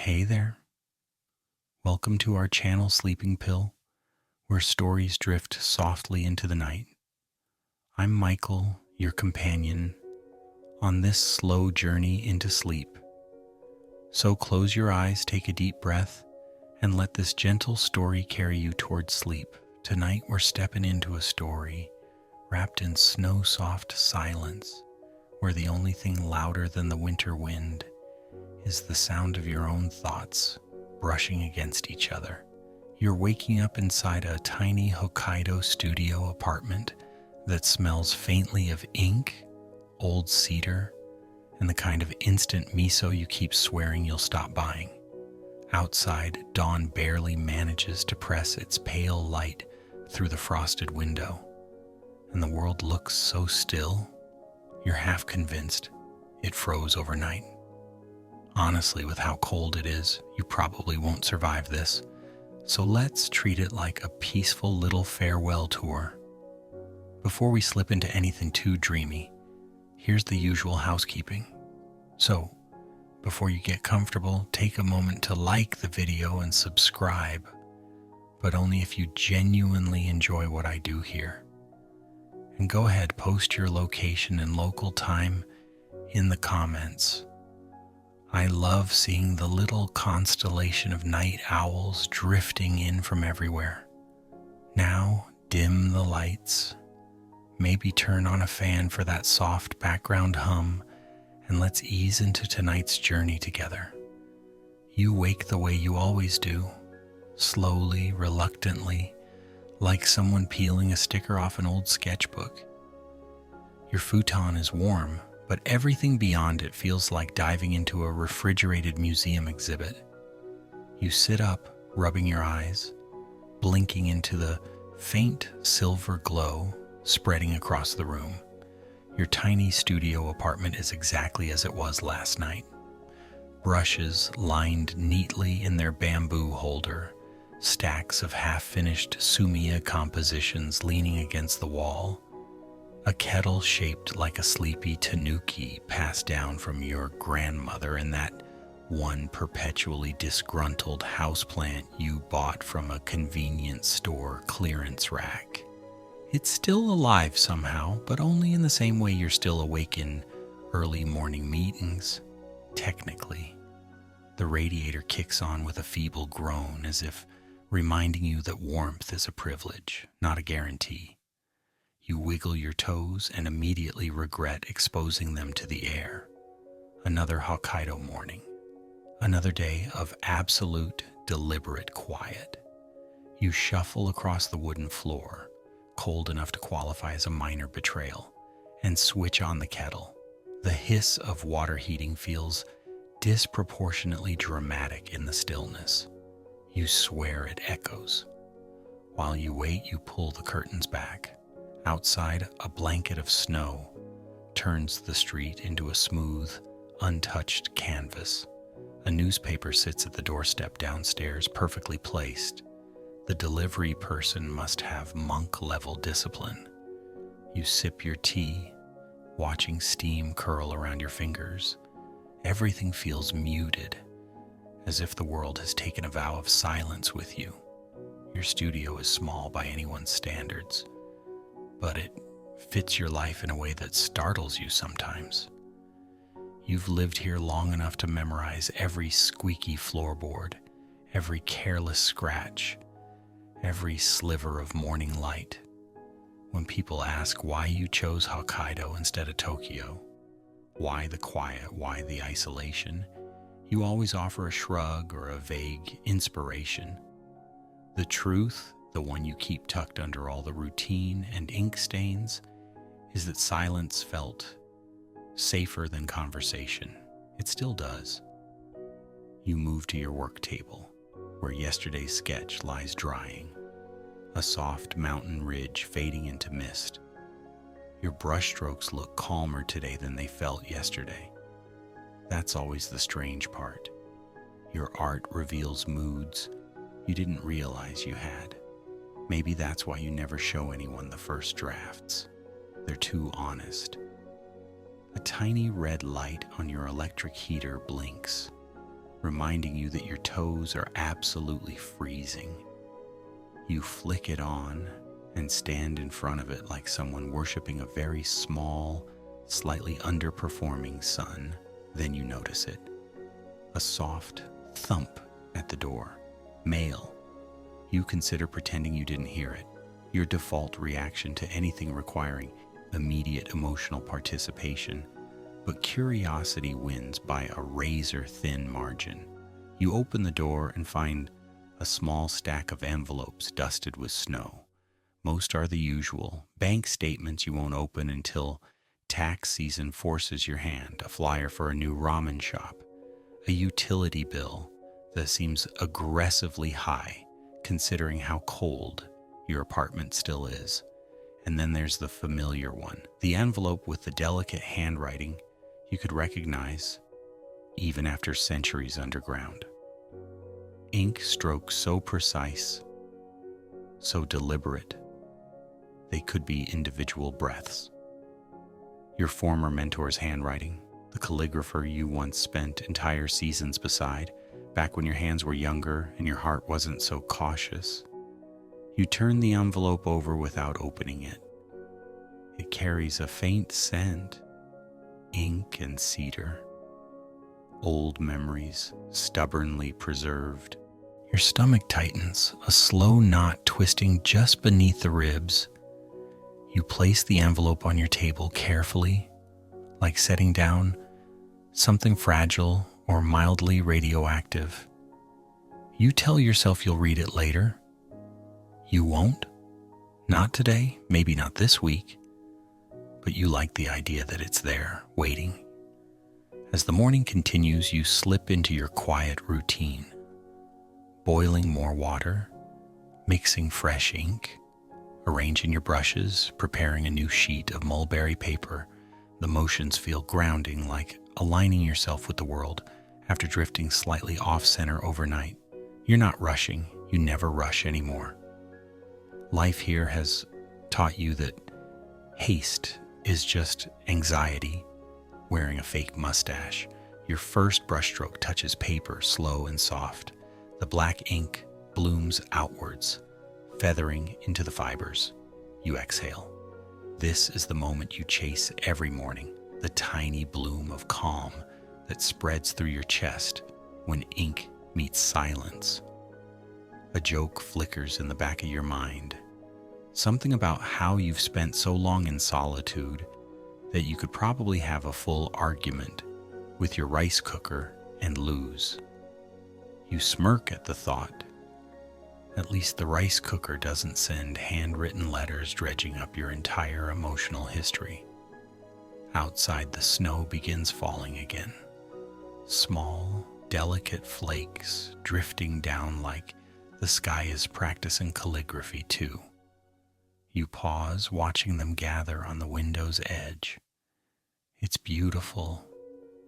Hey there. Welcome to our channel Sleeping Pill, where stories drift softly into the night. I'm Michael, your companion, on this slow journey into sleep. So close your eyes, take a deep breath, and let this gentle story carry you towards sleep. Tonight we're stepping into a story wrapped in snow-soft silence, where the only thing louder than the winter wind is the sound of your own thoughts brushing against each other. You're waking up inside a tiny Hokkaido studio apartment that smells faintly of ink, old cedar, and the kind of instant miso you keep swearing you'll stop buying. Outside, dawn barely manages to press its pale light through the frosted window, and the world looks so still, you're half convinced it froze overnight. Honestly, with how cold it is, you probably won't survive this. So let's treat it like a peaceful little farewell tour. Before we slip into anything too dreamy, here's the usual housekeeping. So, before you get comfortable, take a moment to like the video and subscribe, but only if you genuinely enjoy what I do here. And go ahead, post your location and local time in the comments. I love seeing the little constellation of night owls drifting in from everywhere. Now, dim the lights, maybe turn on a fan for that soft background hum, and let's ease into tonight's journey together. You wake the way you always do, slowly, reluctantly, like someone peeling a sticker off an old sketchbook. Your futon is warm, but everything beyond it feels like diving into a refrigerated museum exhibit. You sit up, rubbing your eyes, blinking into the faint silver glow spreading across the room. Your tiny studio apartment is exactly as it was last night. Brushes lined neatly in their bamboo holder, stacks of half-finished Sumiya compositions leaning against the wall, a kettle shaped like a sleepy tanuki passed down from your grandmother, and that one perpetually disgruntled houseplant you bought from a convenience store clearance rack. It's still alive somehow, but only in the same way you're still awake in early morning meetings. Technically, the radiator kicks on with a feeble groan, as if reminding you that warmth is a privilege, not a guarantee. You wiggle your toes and immediately regret exposing them to the air. Another Hokkaido morning. Another day of absolute, deliberate quiet. You shuffle across the wooden floor, cold enough to qualify as a minor betrayal, and switch on the kettle. The hiss of water heating feels disproportionately dramatic in the stillness. You swear it echoes. While you wait, you pull the curtains back. Outside, a blanket of snow turns the street into a smooth, untouched canvas. A newspaper sits at the doorstep downstairs, perfectly placed. The delivery person must have monk-level discipline. You sip your tea, watching steam curl around your fingers. Everything feels muted, as if the world has taken a vow of silence with you. Your studio is small by anyone's standards, but it fits your life in a way that startles you sometimes. You've lived here long enough to memorize every squeaky floorboard, every careless scratch, every sliver of morning light. When people ask why you chose Hokkaido instead of Tokyo, why the quiet, why the isolation, you always offer a shrug or a vague inspiration. The truth, the one you keep tucked under all the routine and ink stains, is that silence felt safer than conversation. It still does. You move to your work table, where yesterday's sketch lies drying, a soft mountain ridge fading into mist. Your brushstrokes look calmer today than they felt yesterday. That's always the strange part. Your art reveals moods you didn't realize you had. Maybe that's why you never show anyone the first drafts. They're too honest. A tiny red light on your electric heater blinks. reminding you that your toes are absolutely freezing. You flick it on and stand in front of it like someone worshiping a very small, slightly underperforming sun. Then you notice it. A soft thump at the door. Mail. You consider pretending you didn't hear it. Your default reaction to anything requiring immediate emotional participation. But curiosity wins by a razor-thin margin. You open the door and find a small stack of envelopes dusted with snow. Most are the usual. Bank statements you won't open until tax season forces your hand, a flyer for a new ramen shop, a utility bill that seems aggressively high considering how cold your apartment still is. And then there's the familiar one, the envelope with the delicate handwriting you could recognize even after centuries underground. Ink strokes so precise, so deliberate, they could be individual breaths. Your former mentor's handwriting, the calligrapher you once spent entire seasons beside, back when your hands were younger and your heart wasn't so cautious. You turn the envelope over without opening it. It carries a faint scent, ink and cedar. Old memories, stubbornly preserved. Your stomach tightens, a slow knot twisting just beneath the ribs. You place the envelope on your table carefully, like setting down something fragile or mildly radioactive. You tell yourself you'll read it later. You won't. Not today, maybe not this week. But you like the idea that it's there, waiting. As the morning continues, you slip into your quiet routine. Boiling more water, mixing fresh ink, arranging your brushes, preparing a new sheet of mulberry paper. The motions feel grounding, like aligning yourself with the world after drifting slightly off-center overnight. You're not rushing. You never rush anymore. Life here has taught you that haste is just anxiety wearing a fake mustache. Your first brushstroke touches paper, slow and soft. The black ink blooms outwards, feathering into the fibers. You exhale. This is the moment you chase every morning, the tiny bloom of calm that spreads through your chest when ink meets silence. A joke flickers in the back of your mind. Something about how you've spent so long in solitude that you could probably have a full argument with your rice cooker and lose. You smirk at the thought. At least the rice cooker doesn't send handwritten letters dredging up your entire emotional history. Outside, the snow begins falling again. Small, delicate flakes drifting down like the sky is practicing calligraphy too. You pause, watching them gather on the window's edge. It's beautiful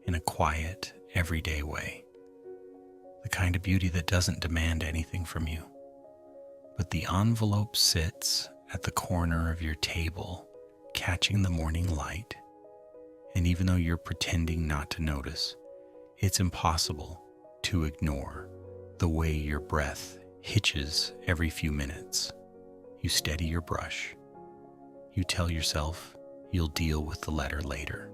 in a quiet, everyday way. The kind of beauty that doesn't demand anything from you. But the envelope sits at the corner of your table, catching the morning light. And even though you're pretending not to notice, it's impossible to ignore the way your breath hitches every few minutes. You steady your brush. You tell yourself you'll deal with the letter later.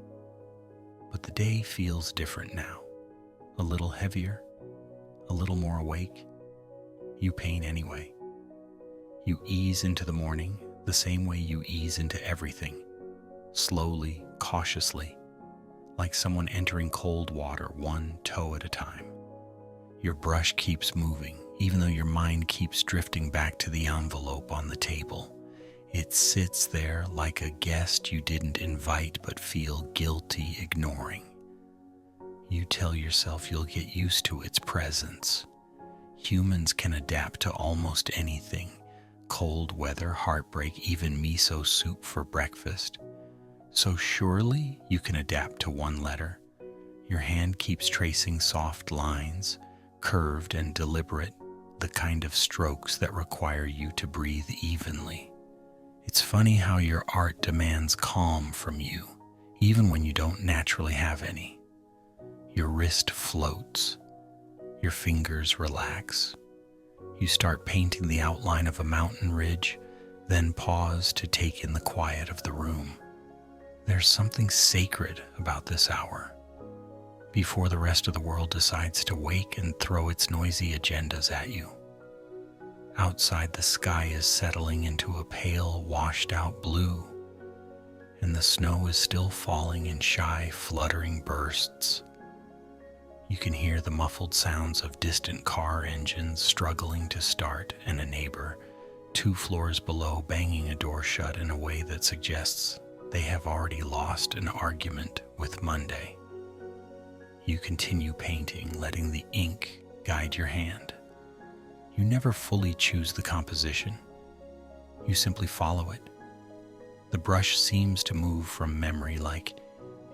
But the day feels different now. A little heavier, a little more awake. You paint anyway. You ease into the morning the same way you ease into everything. Slowly, cautiously, like someone entering cold water, one toe at a time. Your brush keeps moving, even though your mind keeps drifting back to the envelope on the table. It sits there like a guest you didn't invite but feel guilty ignoring. You tell yourself you'll get used to its presence. Humans can adapt to almost anything. Cold weather, heartbreak, even miso soup for breakfast. So surely you can adapt to one letter. Your hand keeps tracing soft lines, curved and deliberate, the kind of strokes that require you to breathe evenly. It's funny how your art demands calm from you, even when you don't naturally have any. Your wrist floats, Your fingers relax. You start painting the outline of a mountain ridge, then pause to take in the quiet of the room. There's something sacred about this hour, before the rest of the world decides to wake and throw its noisy agendas at you. Outside, the sky is settling into a pale, washed-out blue, and the snow is still falling in shy, fluttering bursts. You can hear the muffled sounds of distant car engines struggling to start, and a neighbor 2 floors below banging a door shut in a way that suggests they have already lost an argument with Monday. You continue painting, letting the ink guide your hand. You never fully choose the composition. You simply follow it. The brush seems to move from memory, like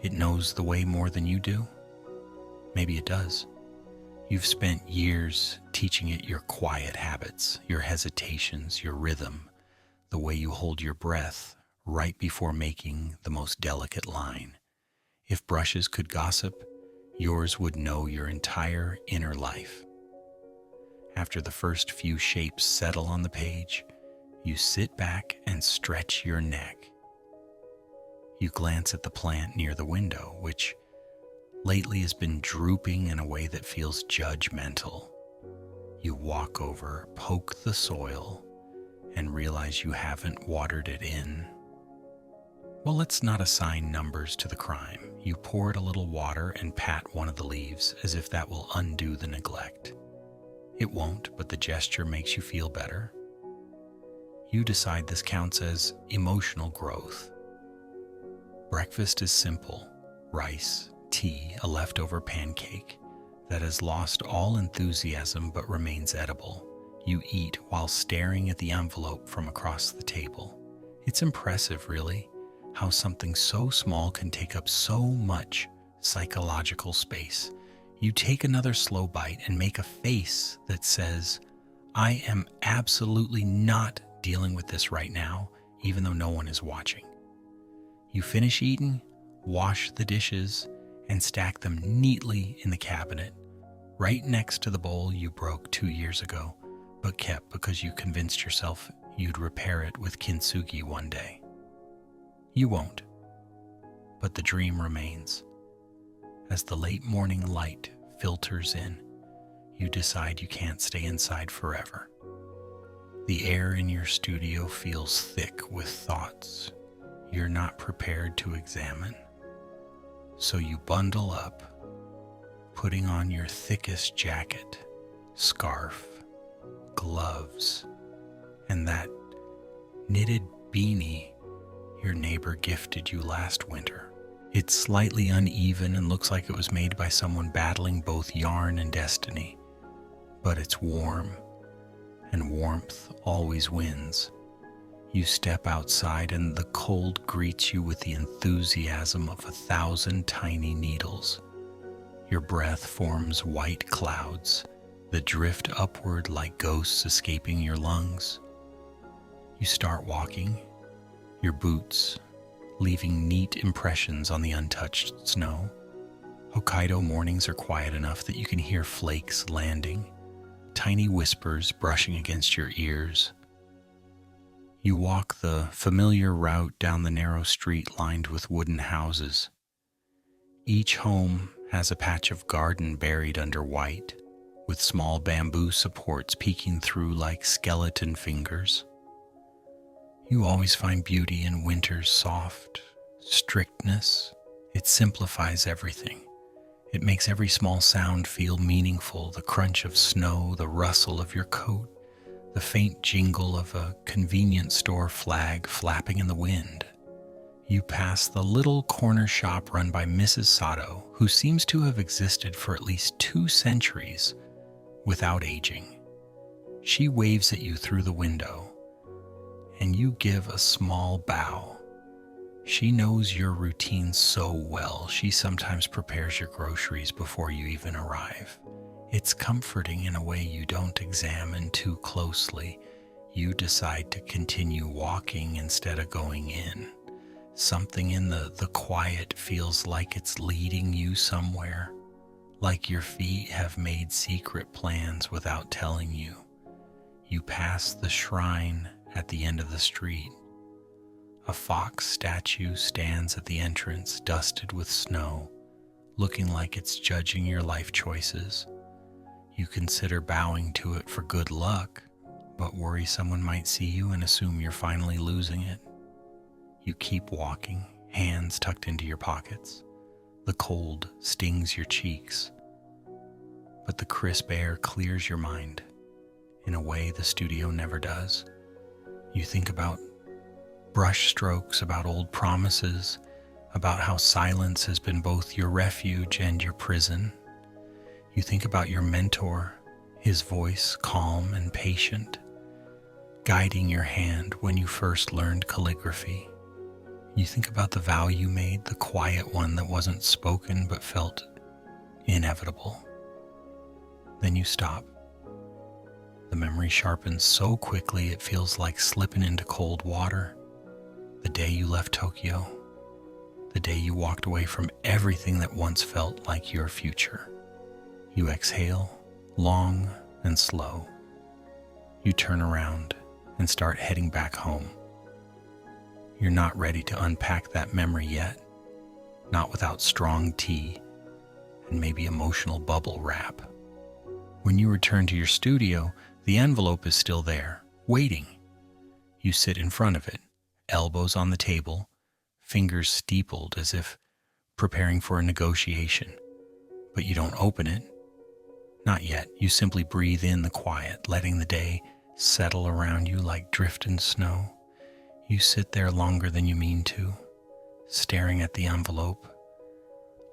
it knows the way more than you do. Maybe it does. You've spent years teaching it your quiet habits, your hesitations, your rhythm, the way you hold your breath right before making the most delicate line. If brushes could gossip, yours would know your entire inner life. After the first few shapes settle on the page, you sit back and stretch your neck. You glance at the plant near the window, which lately has been drooping in a way that feels judgmental. You walk over, poke the soil, and realize you haven't watered it in. Well, let's not assign numbers to the crime. You pour it a little water and pat one of the leaves as if that will undo the neglect. It won't, but the gesture makes you feel better. You decide this counts as emotional growth. Breakfast is simple: rice, tea, a leftover pancake that has lost all enthusiasm but remains edible. You eat while staring at the envelope from across the table. It's impressive, really, how something so small can take up so much psychological space. You take another slow bite and make a face that says, "I am absolutely not dealing with this right now, even though no one is watching." You finish eating, wash the dishes, and stack them neatly in the cabinet, right next to the bowl you broke 2 years ago, but kept because you convinced yourself you'd repair it with kintsugi one day. You won't, but the dream remains. As the late morning light filters in, you decide you can't stay inside forever. The air in your studio feels thick with thoughts you're not prepared to examine. So you bundle up, putting on your thickest jacket, scarf, gloves, and that knitted beanie your neighbor gifted you last winter. It's slightly uneven and looks like it was made by someone battling both yarn and destiny, but it's warm, and warmth always wins. You step outside and the cold greets you with the enthusiasm of 1,000 tiny needles. Your breath forms white clouds that drift upward like ghosts escaping your lungs. You start walking, your boots leaving neat impressions on the untouched snow. Hokkaido mornings are quiet enough that you can hear flakes landing, tiny whispers brushing against your ears. You walk the familiar route down the narrow street lined with wooden houses. Each home has a patch of garden buried under white, with small bamboo supports peeking through like skeleton fingers. You always find beauty in winter's soft strictness. It simplifies everything. It makes every small sound feel meaningful: the crunch of snow, the rustle of your coat, the faint jingle of a convenience store flag flapping in the wind. You pass the little corner shop run by Mrs. Sato, who seems to have existed for at least 2 centuries without aging. She waves at you through the window, and you give a small bow. She knows your routine so well, she sometimes prepares your groceries before you even arrive. It's comforting in a way you don't examine too closely. You decide to continue walking instead of going in. Something in the quiet feels like it's leading you somewhere. Like your feet have made secret plans without telling you. You pass the shrine at the end of the street. A fox statue stands at the entrance, dusted with snow, looking like it's judging your life choices. You consider bowing to it for good luck, but worry someone might see you and assume you're finally losing it. You keep walking, hands tucked into your pockets. The cold stings your cheeks, but the crisp air clears your mind in a way the studio never does. You think about brush strokes, about old promises, about how silence has been both your refuge and your prison. You think about your mentor, his voice calm and patient, guiding your hand when you first learned calligraphy. You think about the vow you made, the quiet one that wasn't spoken but felt inevitable. Then you stop. The memory sharpens so quickly it feels like slipping into cold water. The day you left Tokyo, the day you walked away from everything that once felt like your future. You exhale, long and slow. You turn around and start heading back home. You're not ready to unpack that memory yet, not without strong tea and maybe emotional bubble wrap. When you return to your studio, the envelope is still there, waiting. You sit in front of it, elbows on the table, fingers steepled as if preparing for a negotiation. But you don't open it. Not yet. You simply breathe in the quiet, letting the day settle around you like drifting snow. You sit there longer than you mean to, staring at the envelope,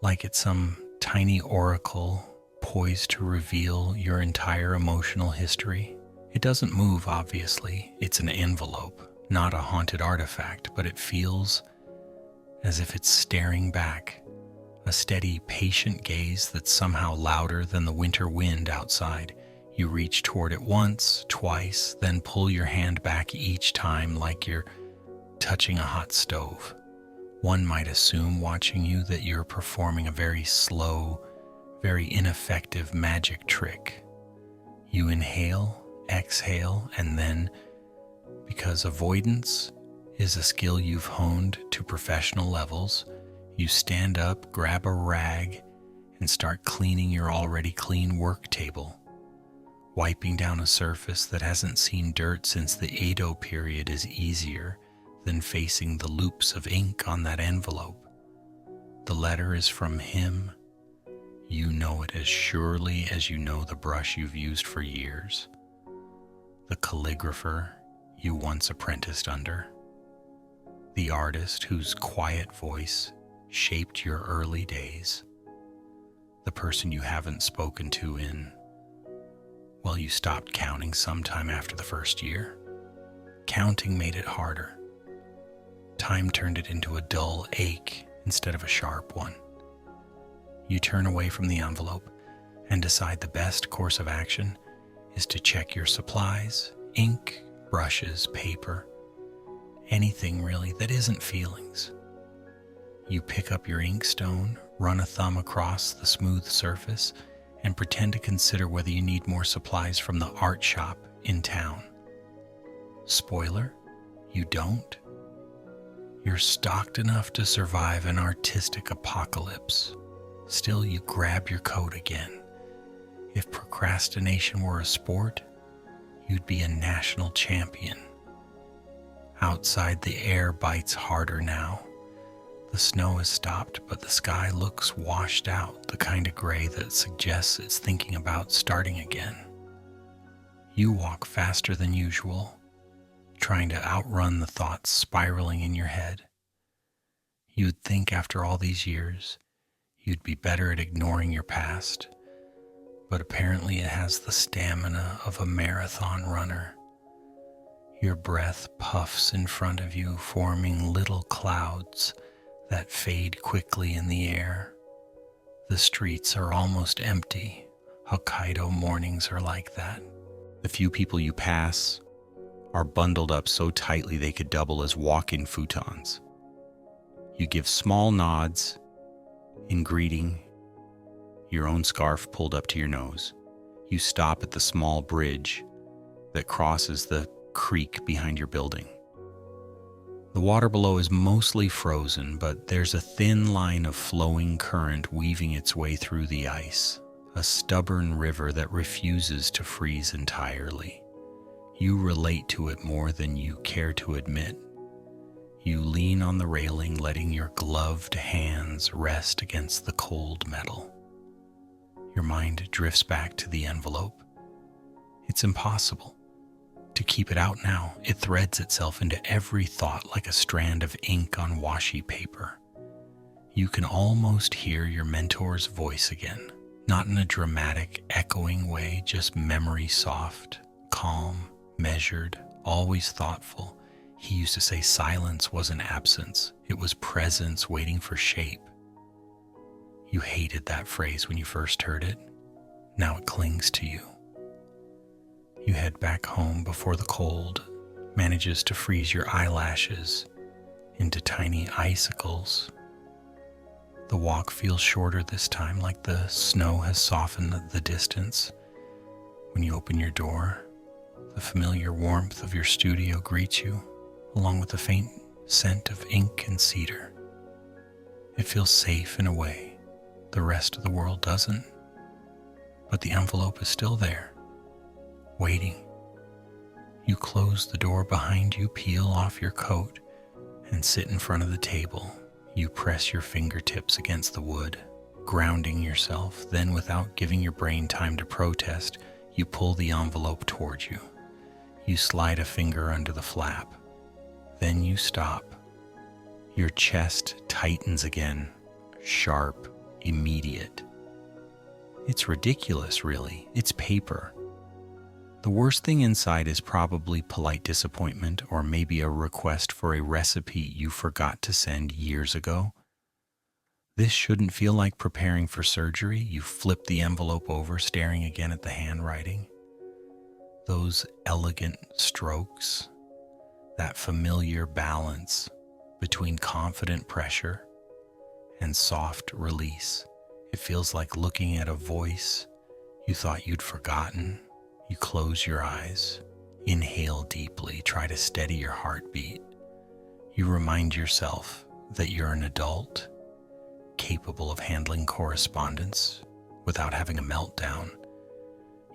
like it's some tiny oracle poised to reveal your entire emotional history. It doesn't move, obviously. It's an envelope, not a haunted artifact, but it feels as if it's staring back, a steady, patient gaze that's somehow louder than the winter wind outside. You reach toward it once, twice, then pull your hand back each time like you're touching a hot stove. One might assume, watching you, that you're performing a very slow, very ineffective magic trick. You inhale, exhale, and then, because avoidance is a skill you've honed to professional levels, you stand up, grab a rag, and start cleaning your already clean work table. Wiping down a surface that hasn't seen dirt since the Edo period is easier than facing the loops of ink on that envelope. The letter is from him. You know it as surely as you know the brush you've used for years, the calligrapher you once apprenticed under, the artist whose quiet voice shaped your early days, the person you haven't spoken to in, well, you stopped counting sometime after the first year. Counting made it harder. Time turned it into a dull ache instead of a sharp one. You turn away from the envelope and decide the best course of action is to check your supplies, ink, brushes, paper, anything really that isn't feelings. You pick up your inkstone, run a thumb across the smooth surface, and pretend to consider whether you need more supplies from the art shop in town. Spoiler, you don't. You're stocked enough to survive an artistic apocalypse. Still, you grab your coat again. If procrastination were a sport, you'd be a national champion. Outside, the air bites harder now. The snow has stopped, but the sky looks washed out, the kind of gray that suggests it's thinking about starting again. You walk faster than usual, trying to outrun the thoughts spiraling in your head. You'd think after all these years, you'd be better at ignoring your past, but apparently it has the stamina of a marathon runner. Your breath puffs in front of you, forming little clouds that fade quickly in the air. The streets are almost empty. Hokkaido mornings are like that. The few people you pass are bundled up so tightly they could double as walk-in futons. You give small nods in greeting. your own scarf pulled up to your nose. You stop at the small bridge that crosses the creek behind your building. The water below is mostly frozen, but there's a thin line of flowing current weaving its way through the ice, a stubborn river that refuses to freeze entirely. You relate to it more than you care to admit. You lean on the railing, letting your gloved hands rest against the cold metal. Your mind drifts back to the envelope. It's impossible to keep it out now. It threads itself into every thought like a strand of ink on washi paper. You can almost hear your mentor's voice again, not in a dramatic, echoing way, just memory soft, calm, measured, always thoughtful. He used to say silence wasn't absence, it was presence waiting for shape. You hated that phrase when you first heard it. Now it clings to you. You head back home before the cold manages to freeze your eyelashes into tiny icicles. The walk feels shorter this time, like the snow has softened the distance. When you open your door, the familiar warmth of your studio greets you, along with the faint scent of ink and cedar. It feels safe in a way the rest of the world doesn't, but the envelope is still there, waiting. You close the door behind you, peel off your coat, and sit in front of the table. You press your fingertips against the wood, grounding yourself. Then, without giving your brain time to protest, you pull the envelope towards you. You slide a finger under the flap. Then you stop. Your chest tightens again, sharp, immediate. It's ridiculous, really. It's paper. The worst thing inside is probably polite disappointment, or maybe a request for a recipe you forgot to send years ago. This shouldn't feel like preparing for surgery. You flip the envelope over, staring again at the handwriting. Those elegant strokes, that familiar balance between confident pressure and soft release. It feels like looking at a voice you thought you'd forgotten. You close your eyes, inhale deeply, try to steady your heartbeat. You remind yourself that you're an adult, capable of handling correspondence without having a meltdown.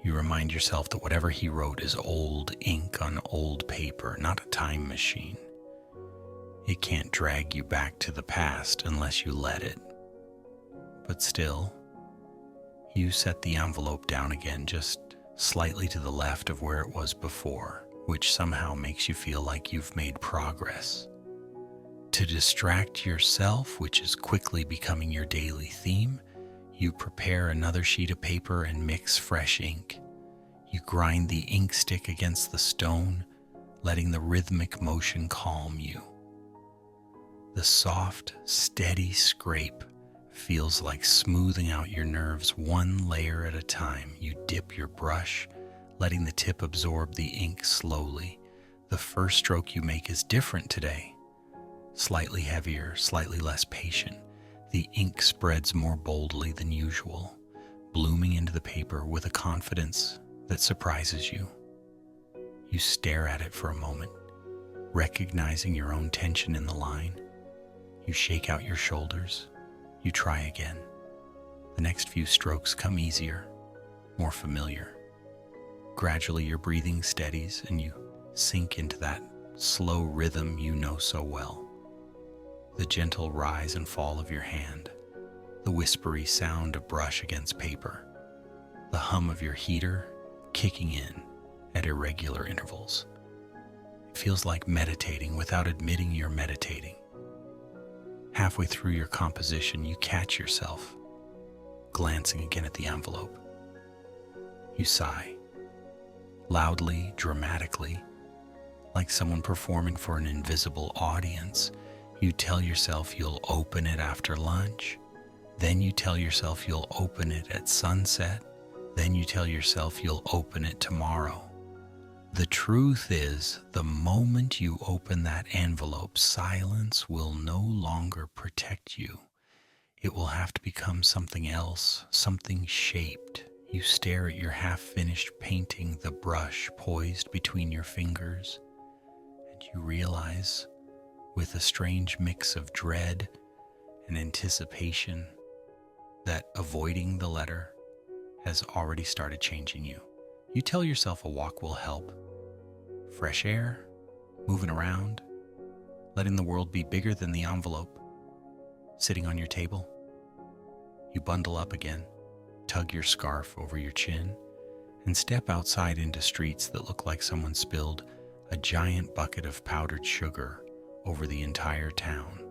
You remind yourself that whatever he wrote is old ink on old paper, not a time machine. It can't drag you back to the past unless you let it. But still, you set the envelope down again, just slightly to the left of where it was before, which somehow makes you feel like you've made progress. To distract yourself, which is quickly becoming your daily theme, you prepare another sheet of paper and mix fresh ink. You grind the ink stick against the stone, letting the rhythmic motion calm you. The soft, steady scrape feels like smoothing out your nerves one layer at a time. You dip your brush, letting the tip absorb the ink slowly. The first stroke you make is different today. Slightly heavier, slightly less patient. The ink spreads more boldly than usual, blooming into the paper with a confidence that surprises you. You stare at it for a moment, recognizing your own tension in the line. You shake out your shoulders. You try again. The next few strokes come easier, more familiar. Gradually, your breathing steadies and you sink into that slow rhythm you know so well. The gentle rise and fall of your hand, the whispery sound of brush against paper, the hum of your heater kicking in at irregular intervals. It feels like meditating without admitting you're meditating. Halfway through your composition, you catch yourself glancing again at the envelope. You sigh, loudly, dramatically, like someone performing for an invisible audience. You tell yourself you'll open it after lunch. Then you tell yourself you'll open it at sunset. Then you tell yourself you'll open it tomorrow. The truth is, the moment you open that envelope, silence will no longer protect you. It will have to become something else, something shaped. You stare at your half-finished painting, the brush poised between your fingers, and you realize, with a strange mix of dread and anticipation, that avoiding the letter has already started changing you. You tell yourself a walk will help. Fresh air, moving around, letting the world be bigger than the envelope sitting on your table. You bundle up again, tug your scarf over your chin, and step outside into streets that look like someone spilled a giant bucket of powdered sugar over the entire town.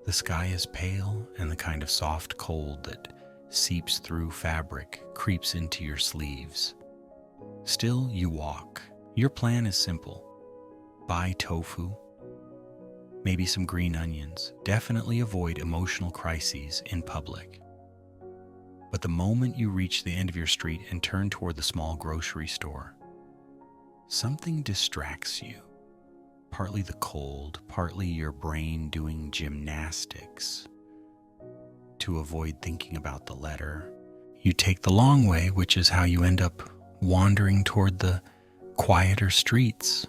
The sky is pale, and the kind of soft cold that seeps through fabric creeps into your sleeves. Still, you walk. Your plan is simple. Buy tofu, maybe some green onions. Definitely avoid emotional crises in public. But the moment you reach the end of your street and turn toward the small grocery store, something distracts you. Partly the cold, partly your brain doing gymnastics to avoid thinking about the letter. You take the long way, which is how you end up wandering toward the quieter streets,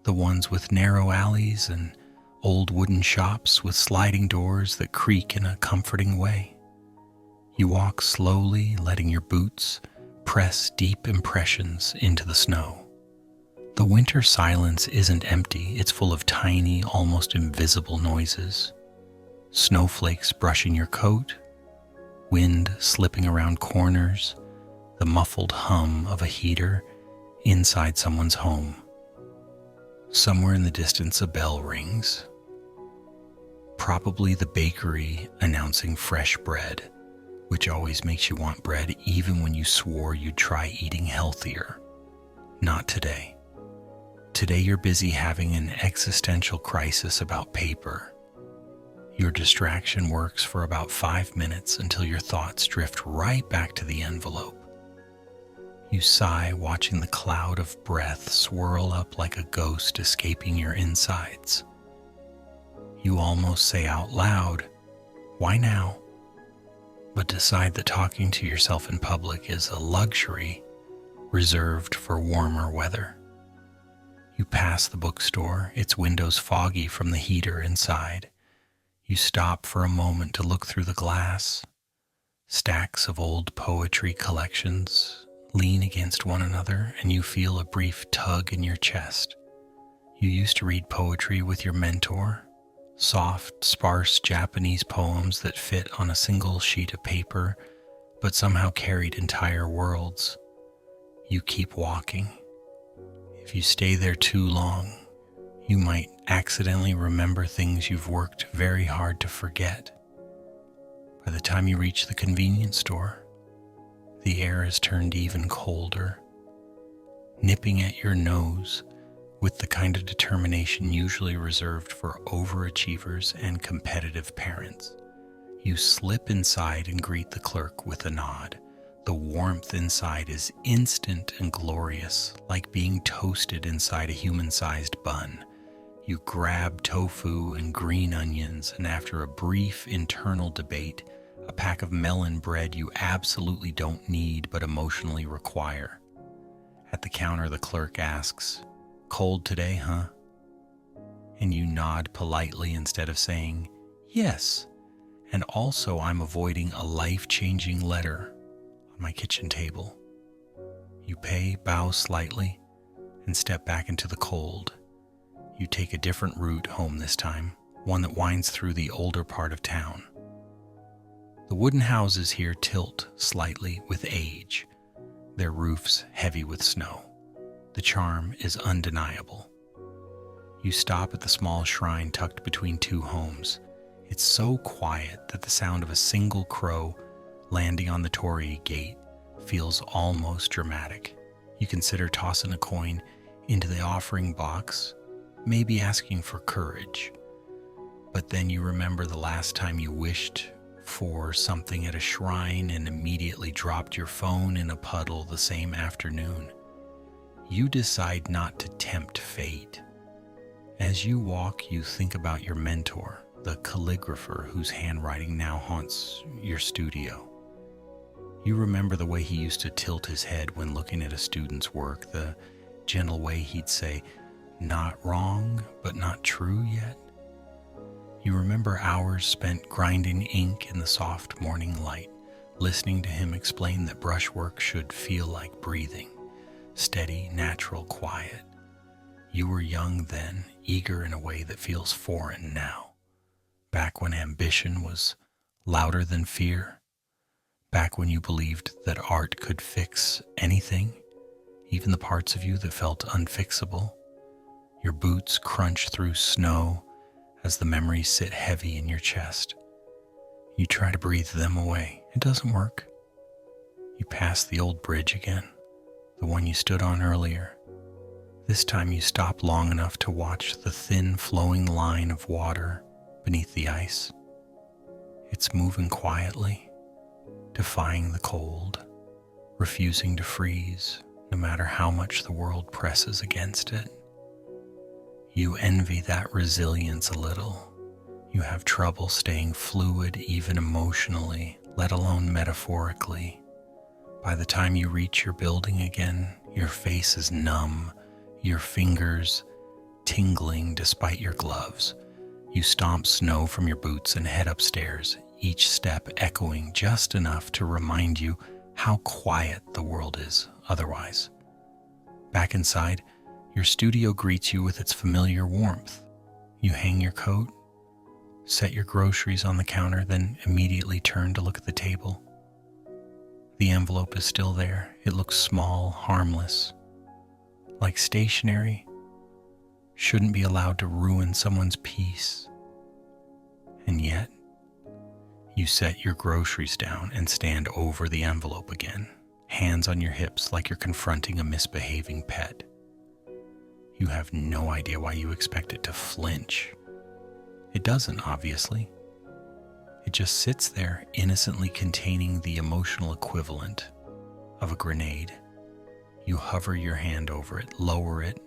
the ones with narrow alleys and old wooden shops with sliding doors that creak in a comforting way. You walk slowly, letting your boots press deep impressions into the snow. The winter silence isn't empty, it's full of tiny, almost invisible noises. Snowflakes brushing your coat, wind slipping around corners, the muffled hum of a heater inside someone's home. Somewhere in the distance, a bell rings. Probably the bakery announcing fresh bread, which always makes you want bread even when you swore you'd try eating healthier. Not today. Today you're busy having an existential crisis about paper. Your distraction works for about 5 minutes until your thoughts drift right back to the envelope. You sigh, watching the cloud of breath swirl up like a ghost escaping your insides. You almost say out loud, "Why now?" but decide that talking to yourself in public is a luxury reserved for warmer weather. You pass the bookstore, its windows foggy from the heater inside. You stop for a moment to look through the glass. Stacks of old poetry collections lean against one another, and you feel a brief tug in your chest. You used to read poetry with your mentor, soft, sparse Japanese poems that fit on a single sheet of paper, but somehow carried entire worlds. You keep walking. If you stay there too long, you might accidentally remember things you've worked very hard to forget. By the time you reach the convenience store, the air has turned even colder, nipping at your nose with the kind of determination usually reserved for overachievers and competitive parents. You slip inside and greet the clerk with a nod. The warmth inside is instant and glorious, like being toasted inside a human-sized bun. You grab tofu and green onions, and after a brief internal debate, a pack of melon bread you absolutely don't need but emotionally require. At the counter, the clerk asks, "Cold today, huh?" And you nod politely instead of saying, "Yes, and also I'm avoiding a life-changing letter on my kitchen table." You pay, bow slightly, and step back into the cold. You take a different route home this time, one that winds through the older part of town. The wooden houses here tilt slightly with age, their roofs heavy with snow. The charm is undeniable. You stop at the small shrine tucked between two homes. It's so quiet that the sound of a single crow landing on the torii gate feels almost dramatic. You consider tossing a coin into the offering box, maybe asking for courage. But then you remember the last time you wished for something at a shrine and immediately dropped your phone in a puddle the same afternoon. You decide not to tempt fate. As you walk, you think about your mentor, the calligrapher whose handwriting now haunts your studio. You remember the way he used to tilt his head when looking at a student's work, the gentle way he'd say, "Not wrong, but not true yet." You remember hours spent grinding ink in the soft morning light, listening to him explain that brushwork should feel like breathing, steady, natural, quiet. You were young then, eager in a way that feels foreign now. Back when ambition was louder than fear. Back when you believed that art could fix anything, even the parts of you that felt unfixable. Your boots crunch through snow as the memories sit heavy in your chest. You try to breathe them away. It doesn't work. You pass the old bridge again, the one you stood on earlier. This time you stop long enough to watch the thin flowing line of water beneath the ice. It's moving quietly, defying the cold, refusing to freeze, no matter how much the world presses against it. You envy that resilience a little. You have trouble staying fluid even emotionally, let alone metaphorically. By the time you reach your building again, your face is numb, your fingers tingling despite your gloves. You stomp snow from your boots and head upstairs, each step echoing just enough to remind you how quiet the world is otherwise. Back inside, your studio greets you with its familiar warmth. You hang your coat, set your groceries on the counter, then immediately turn to look at the table. The envelope is still there. It looks small, harmless, like stationery. Shouldn't be allowed to ruin someone's peace. And yet, you set your groceries down and stand over the envelope again, hands on your hips like you're confronting a misbehaving pet. You have no idea why you expect it to flinch. It doesn't, obviously. It just sits there, innocently containing the emotional equivalent of a grenade. You hover your hand over it, lower it,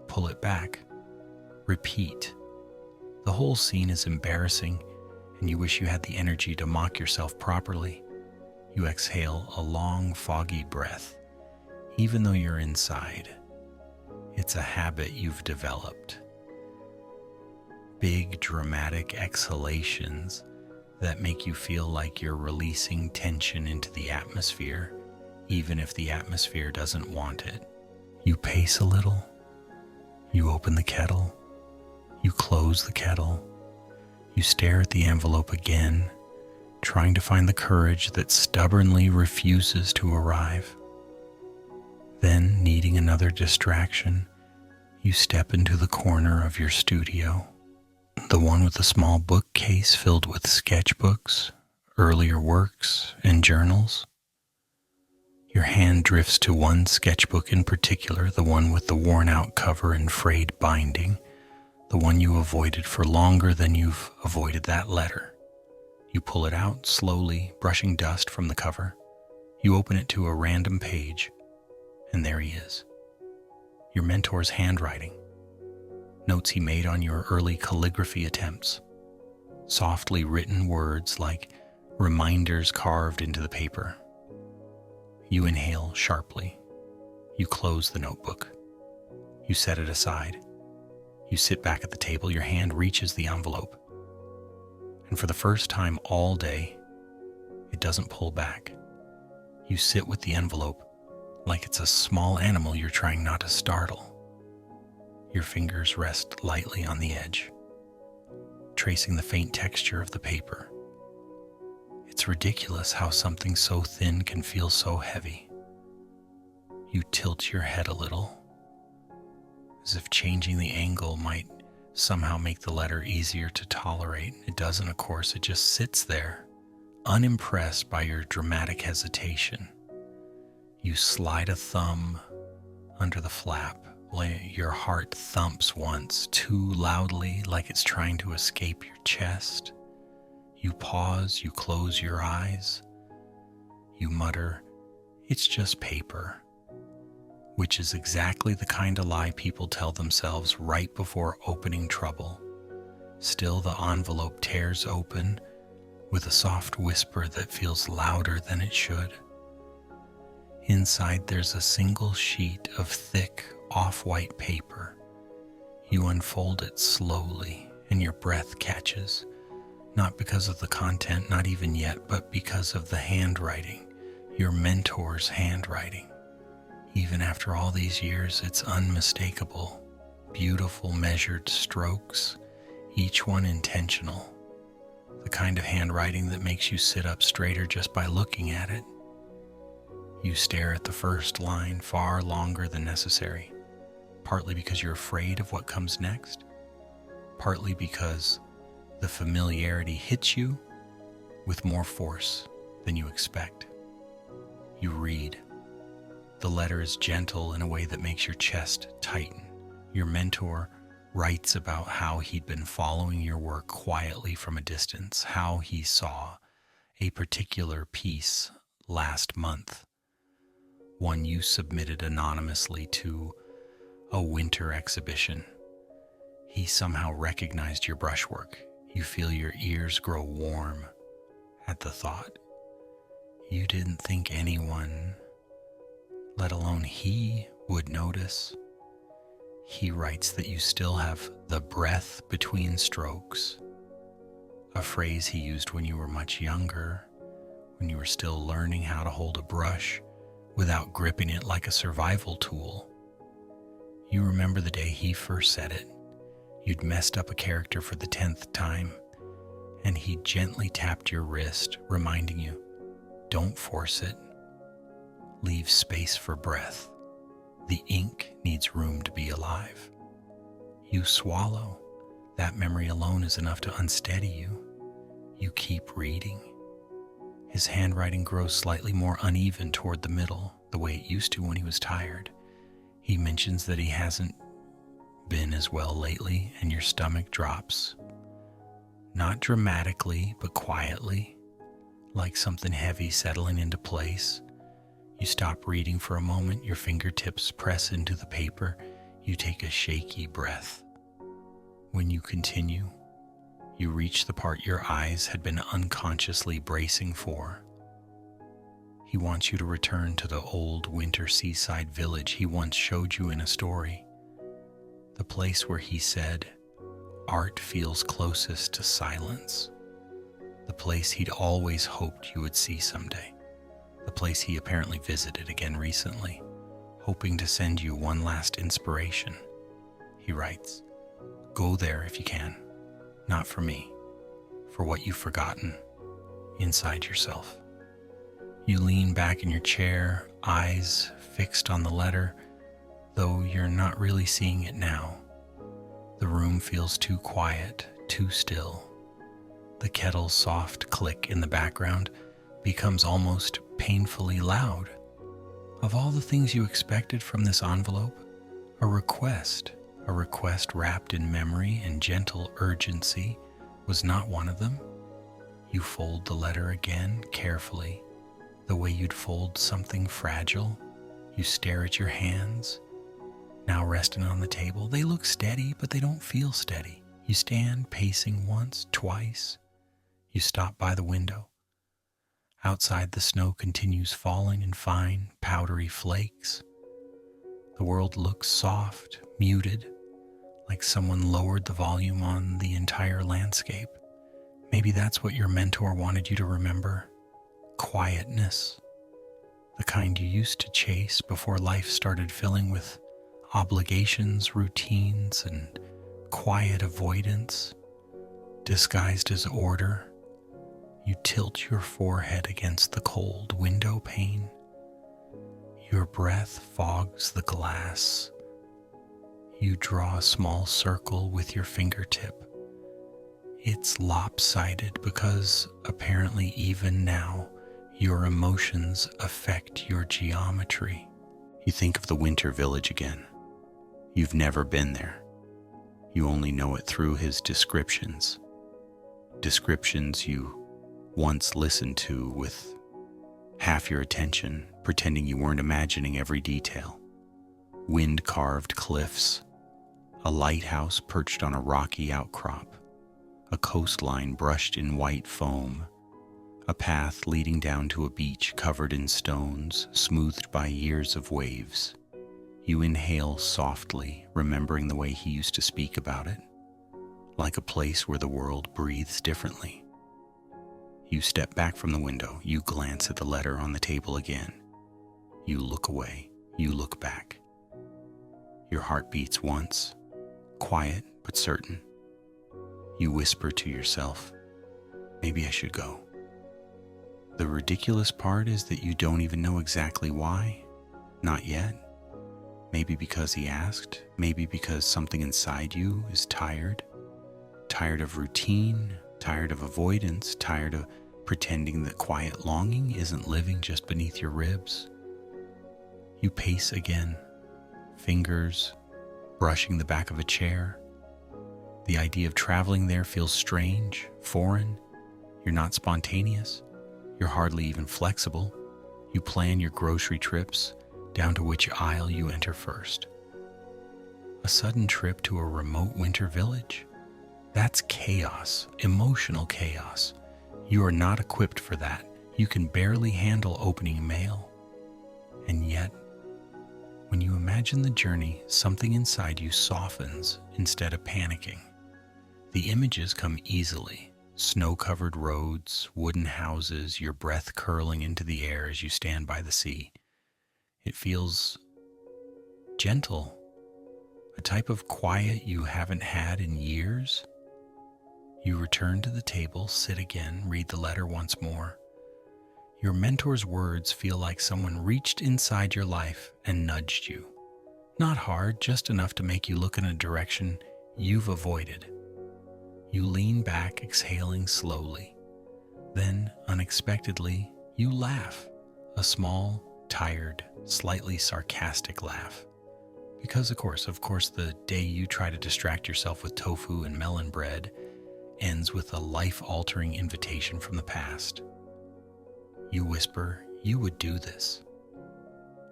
pull it back, repeat. The whole scene is embarrassing, and you wish you had the energy to mock yourself properly. You exhale a long, foggy breath, even though you're inside. It's a habit you've developed. Big, dramatic exhalations that make you feel like you're releasing tension into the atmosphere, even if the atmosphere doesn't want it. You pace a little. You open the kettle. You close the kettle. You stare at the envelope again, trying to find the courage that stubbornly refuses to arrive. Then, needing another distraction, you step into the corner of your studio, the one with the small bookcase filled with sketchbooks, earlier works, and journals. Your hand drifts to one sketchbook in particular, the one with the worn-out cover and frayed binding, the one you avoided for longer than you've avoided that letter. You pull it out slowly, brushing dust from the cover. You open it to a random page, and there he is. Your mentor's handwriting. Notes he made on your early calligraphy attempts. Softly written words like reminders carved into the paper. You inhale sharply. You close the notebook. You set it aside. You sit back at the table. Your hand reaches the envelope. And for the first time all day, it doesn't pull back. You sit with the envelope like it's a small animal you're trying not to startle. Your fingers rest lightly on the edge, tracing the faint texture of the paper. It's ridiculous how something so thin can feel so heavy. You tilt your head a little, as if changing the angle might somehow make the letter easier to tolerate. It doesn't, of course. It just sits there, unimpressed by your dramatic hesitation. You slide a thumb under the flap. Your heart thumps once, too loudly, like it's trying to escape your chest. You pause, you close your eyes. You mutter, "It's just paper," which is exactly the kind of lie people tell themselves right before opening trouble. Still, the envelope tears open with a soft whisper that feels louder than it should. Inside, there's a single sheet of thick, off-white paper. You unfold it slowly, and your breath catches, not because of the content, not even yet, but because of the handwriting, your mentor's handwriting. Even after all these years, it's unmistakable. Beautiful, measured strokes, each one intentional. The kind of handwriting that makes you sit up straighter just by looking at it. You stare at the first line far longer than necessary, partly because you're afraid of what comes next, partly because the familiarity hits you with more force than you expect. You read. The letter is gentle in a way that makes your chest tighten. Your mentor writes about how he'd been following your work quietly from a distance, how he saw a particular piece last month, one you submitted anonymously to a winter exhibition. He somehow recognized your brushwork. You feel your ears grow warm at the thought. You didn't think anyone, let alone he, would notice. He writes that you still have the breath between strokes, a phrase he used when you were much younger, when you were still learning how to hold a brush without gripping it like a survival tool. You remember the day he first said it. You'd messed up a character for the 10th time, and he gently tapped your wrist, reminding you, don't force it. Leave space for breath. The ink needs room to be alive. You swallow. That memory alone is enough to unsteady you. You keep reading. His handwriting grows slightly more uneven toward the middle, the way it used to when he was tired. He mentions that he hasn't been as well lately, and your stomach drops. Not dramatically, but quietly, like something heavy settling into place. You stop reading for a moment, your fingertips press into the paper, you take a shaky breath. When you continue, you reach the part your eyes had been unconsciously bracing for. He wants you to return to the old winter seaside village he once showed you in a story. The place where he said, art feels closest to silence. The place he'd always hoped you would see someday. The place he apparently visited again recently, hoping to send you one last inspiration. He writes, go there if you can, not for me, for what you've forgotten inside yourself. You lean back in your chair, eyes fixed on the letter, though you're not really seeing it now. The room feels too quiet, too still. The kettle's soft click in the background becomes almost painfully loud. Of all the things you expected from this envelope, a request wrapped in memory and gentle urgency was not one of them. You fold the letter again carefully, the way you'd fold something fragile. You stare at your hands, now resting on the table. They look steady, but they don't feel steady. You stand pacing once, twice. You stop by the window. Outside, the snow continues falling in fine, powdery flakes. The world looks soft, muted, like someone lowered the volume on the entire landscape. Maybe that's what your mentor wanted you to remember. Quietness. The kind you used to chase before life started filling with obligations, routines, and quiet avoidance, disguised as order. You tilt your forehead against the cold window pane. Your breath fogs the glass. You draw a small circle with your fingertip. It's lopsided because apparently even now your emotions affect your geometry. You think of the winter village again. You've never been there. You only know it through his descriptions. Descriptions you once listened to with half your attention, pretending you weren't imagining every detail. Wind-carved cliffs, a lighthouse perched on a rocky outcrop, a coastline brushed in white foam, a path leading down to a beach covered in stones, smoothed by years of waves. You inhale softly, remembering the way he used to speak about it, like a place where the world breathes differently. You step back from the window. You glance at the letter on the table again. You look away. You look back. Your heart beats once, quiet but certain. You whisper to yourself, maybe I should go. The ridiculous part is that you don't even know exactly why. Not yet. Maybe because he asked. Maybe because something inside you is tired. Tired of routine, tired of avoidance, tired of pretending that quiet longing isn't living just beneath your ribs. You pace again, fingers brushing the back of a chair. The idea of traveling there feels strange, foreign. You're not spontaneous. You're hardly even flexible. You plan your grocery trips, down to which aisle you enter first. A sudden trip to a remote winter village? That's chaos, emotional chaos. You are not equipped for that. You can barely handle opening mail. And yet, when you imagine the journey, something inside you softens instead of panicking. The images come easily. Snow-covered roads, wooden houses, your breath curling into the air as you stand by the sea. It feels gentle, a type of quiet you haven't had in years. You return to the table, sit again, read the letter once more. Your mentor's words feel like someone reached inside your life and nudged you. Not hard, just enough to make you look in a direction you've avoided. You lean back, exhaling slowly. Then, unexpectedly, you laugh. A small, tired, slightly sarcastic laugh. Because, of course, the day you try to distract yourself with tofu and melon bread ends with a life-altering invitation from the past. You whisper, you would do this,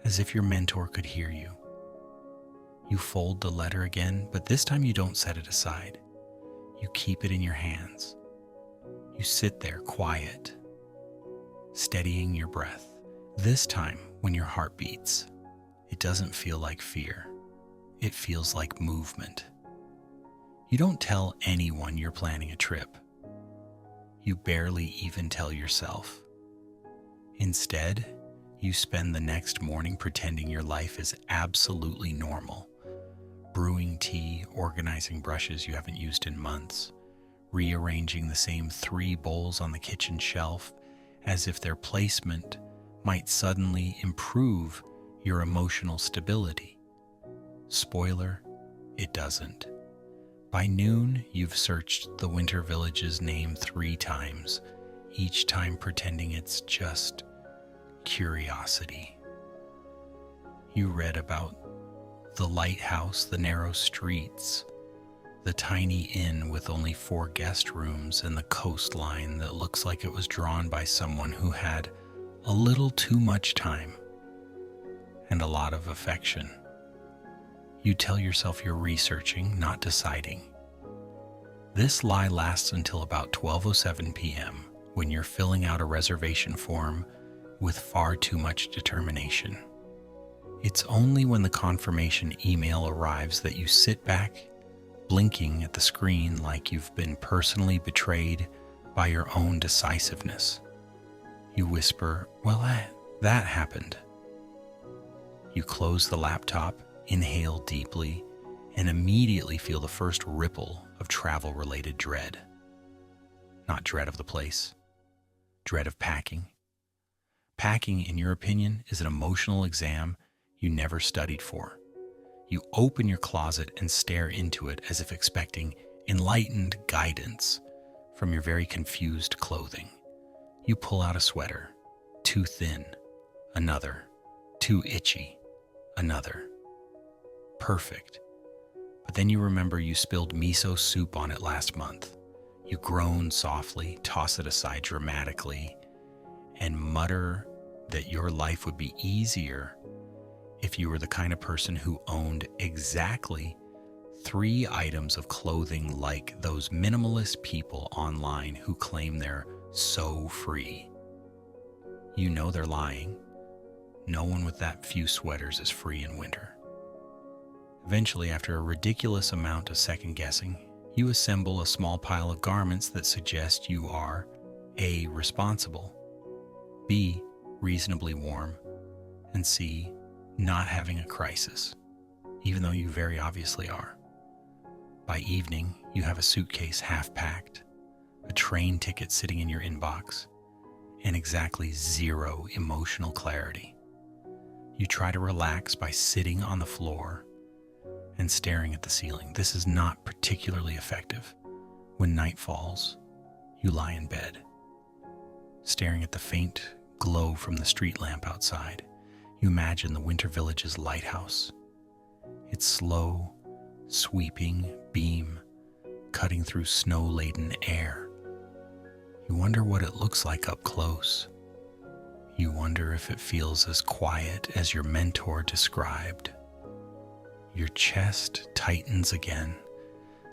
as if your mentor could hear you. You fold the letter again, but this time you don't set it aside. You keep it in your hands. You sit there quiet, steadying your breath. This time, when your heart beats, it doesn't feel like fear. It feels like movement. You don't tell anyone you're planning a trip. You barely even tell yourself. Instead, you spend the next morning pretending your life is absolutely normal. Brewing tea, organizing brushes you haven't used in months, rearranging the same 3 bowls on the kitchen shelf as if their placement might suddenly improve your emotional stability. Spoiler, it doesn't. By noon, you've searched the winter village's name 3 times, each time pretending it's just curiosity. You read about the lighthouse, the narrow streets, the tiny inn with only 4 guest rooms, and the coastline that looks like it was drawn by someone who had a little too much time and a lot of affection. You tell yourself you're researching, not deciding. This lie lasts until about 12:07 p.m. when you're filling out a reservation form with far too much determination. It's only when the confirmation email arrives that you sit back, blinking at the screen like you've been personally betrayed by your own decisiveness. You whisper, well, that happened. You close the laptop, inhale deeply, and immediately feel the first ripple of travel-related dread. Not dread of the place, dread of packing. Packing, in your opinion, is an emotional exam you never studied for. You open your closet and stare into it as if expecting enlightened guidance from your very confused clothing. You pull out a sweater, too thin, another, too itchy, another. Perfect. But then you remember you spilled miso soup on it last month. You groan softly, toss it aside dramatically, and mutter that your life would be easier if you were the kind of person who owned exactly 3 items of clothing like those minimalist people online who claim they're so free. You know they're lying. No one with that few sweaters is free in winter. Eventually, after a ridiculous amount of second guessing, you assemble a small pile of garments that suggest you are A. responsible, B. reasonably warm, and C. not having a crisis, even though you very obviously are. By evening, you have a suitcase half packed, a train ticket sitting in your inbox, and exactly 0 emotional clarity. You try to relax by sitting on the floor and staring at the ceiling. This is not particularly effective. When night falls, you lie in bed, staring at the faint glow from the street lamp outside. You imagine the winter village's lighthouse, its slow, sweeping beam cutting through snow-laden air. You wonder what it looks like up close. You wonder if it feels as quiet as your mentor described. Your chest tightens again,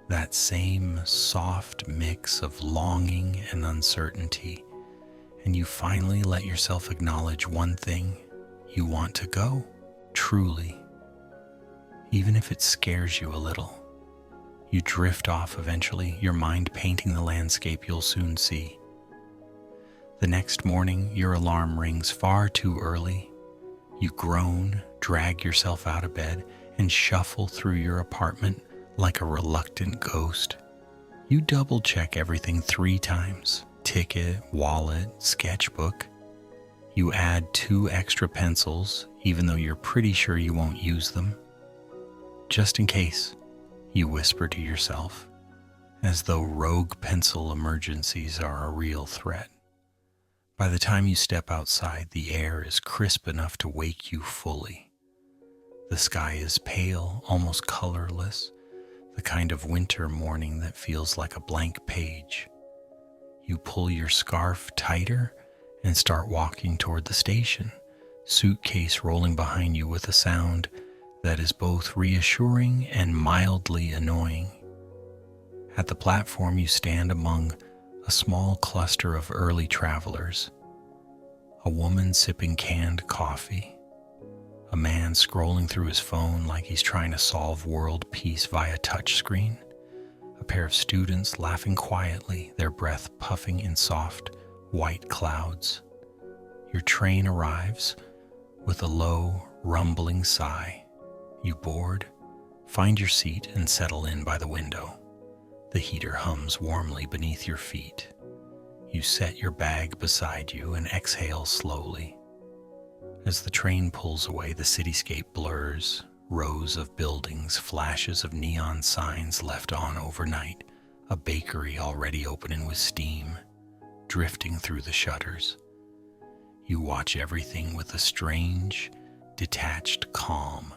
that same soft mix of longing and uncertainty, and you finally let yourself acknowledge one thing: you want to go, truly. Even if it scares you a little, you drift off eventually, your mind painting the landscape you'll soon see. The next morning, your alarm rings far too early. You groan, drag yourself out of bed, and shuffle through your apartment like a reluctant ghost. You double-check everything 3 times: ticket, wallet, sketchbook. You add 2 extra pencils, even though you're pretty sure you won't use them. Just in case, you whisper to yourself, as though rogue pencil emergencies are a real threat. By the time you step outside, the air is crisp enough to wake you fully. The sky is pale, almost colorless, the kind of winter morning that feels like a blank page. You pull your scarf tighter and start walking toward the station, suitcase rolling behind you with a sound that is both reassuring and mildly annoying. At the platform, you stand among a small cluster of early travelers, a woman sipping canned coffee, a man scrolling through his phone like he's trying to solve world peace via touchscreen, a pair of students laughing quietly, their breath puffing in soft, white clouds. Your train arrives with a low, rumbling sigh. You board, find your seat, and settle in by the window. The heater hums warmly beneath your feet. You set your bag beside you and exhale slowly. As the train pulls away, the cityscape blurs, rows of buildings, flashes of neon signs left on overnight, a bakery already opening with steam, drifting through the shutters. You watch everything with a strange, detached calm.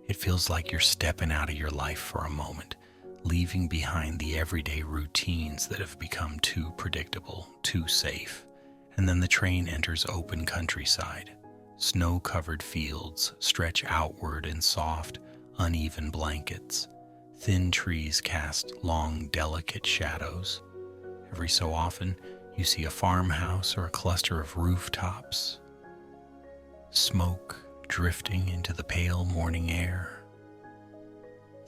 It feels like you're stepping out of your life for a moment, leaving behind the everyday routines that have become too predictable, too safe. And then the train enters open countryside. Snow-covered fields stretch outward in soft, uneven blankets. Thin trees cast long, delicate shadows. Every so often, you see a farmhouse or a cluster of rooftops. Smoke drifting into the pale morning air.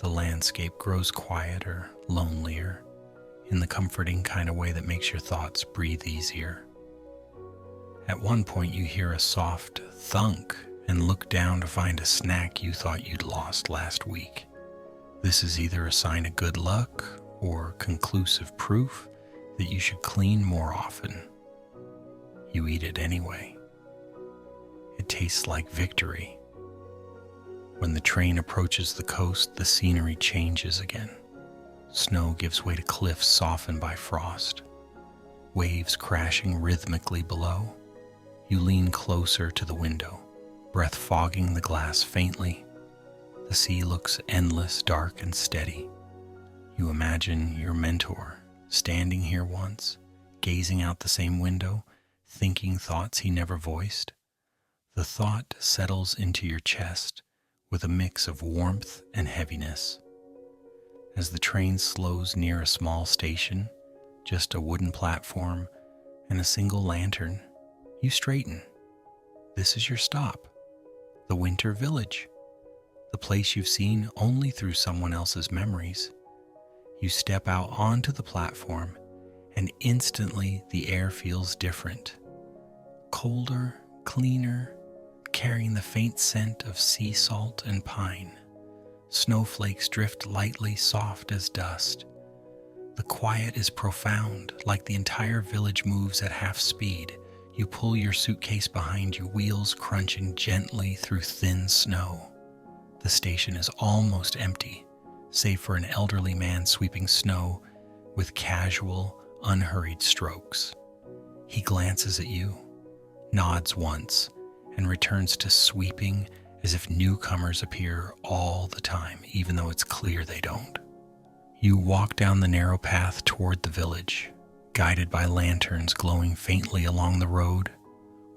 The landscape grows quieter, lonelier, in the comforting kind of way that makes your thoughts breathe easier. At one point, you hear a soft thunk and look down to find a snack you thought you'd lost last week. This is either a sign of good luck or conclusive proof that you should clean more often. You eat it anyway. It tastes like victory. When the train approaches the coast, the scenery changes again. Snow gives way to cliffs softened by frost, waves crashing rhythmically below. You lean closer to the window, breath fogging the glass faintly. The sea looks endless, dark, and steady. You imagine your mentor standing here once, gazing out the same window, thinking thoughts he never voiced. The thought settles into your chest with a mix of warmth and heaviness. As the train slows near a small station, just a wooden platform and a single lantern, you straighten. This is your stop, the winter village, the place you've seen only through someone else's memories. You step out onto the platform, and instantly the air feels different. Colder, cleaner, carrying the faint scent of sea salt and pine. Snowflakes drift lightly, soft as dust. The quiet is profound, like the entire village moves at half speed. You pull your suitcase behind you, wheels crunching gently through thin snow. The station is almost empty, save for an elderly man sweeping snow with casual, unhurried strokes. He glances at you, nods once, and returns to sweeping as if newcomers appear all the time, even though it's clear they don't. You walk down the narrow path toward the village, guided by lanterns glowing faintly along the road.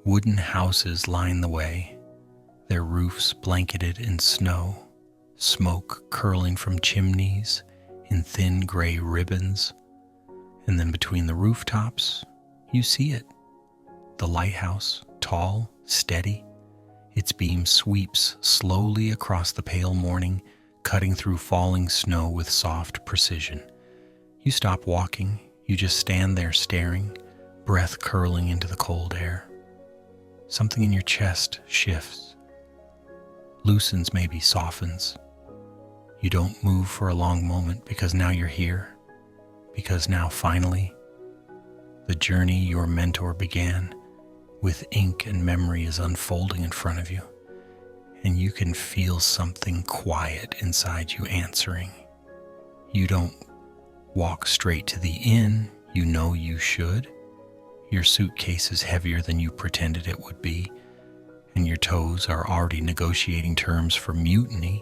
Wooden houses line the way, their roofs blanketed in snow, smoke curling from chimneys in thin gray ribbons. And then between the rooftops, you see it. The lighthouse, tall, steady. Its beam sweeps slowly across the pale morning, cutting through falling snow with soft precision. You stop walking, you just stand there staring, breath curling into the cold air. Something in your chest shifts, loosens, maybe softens. You don't move for a long moment because now you're here, because now finally, the journey your mentor began with ink and memory is unfolding in front of you, and you can feel something quiet inside you answering. You don't walk straight to the inn, you know you should. Your suitcase is heavier than you pretended it would be, and your toes are already negotiating terms for mutiny,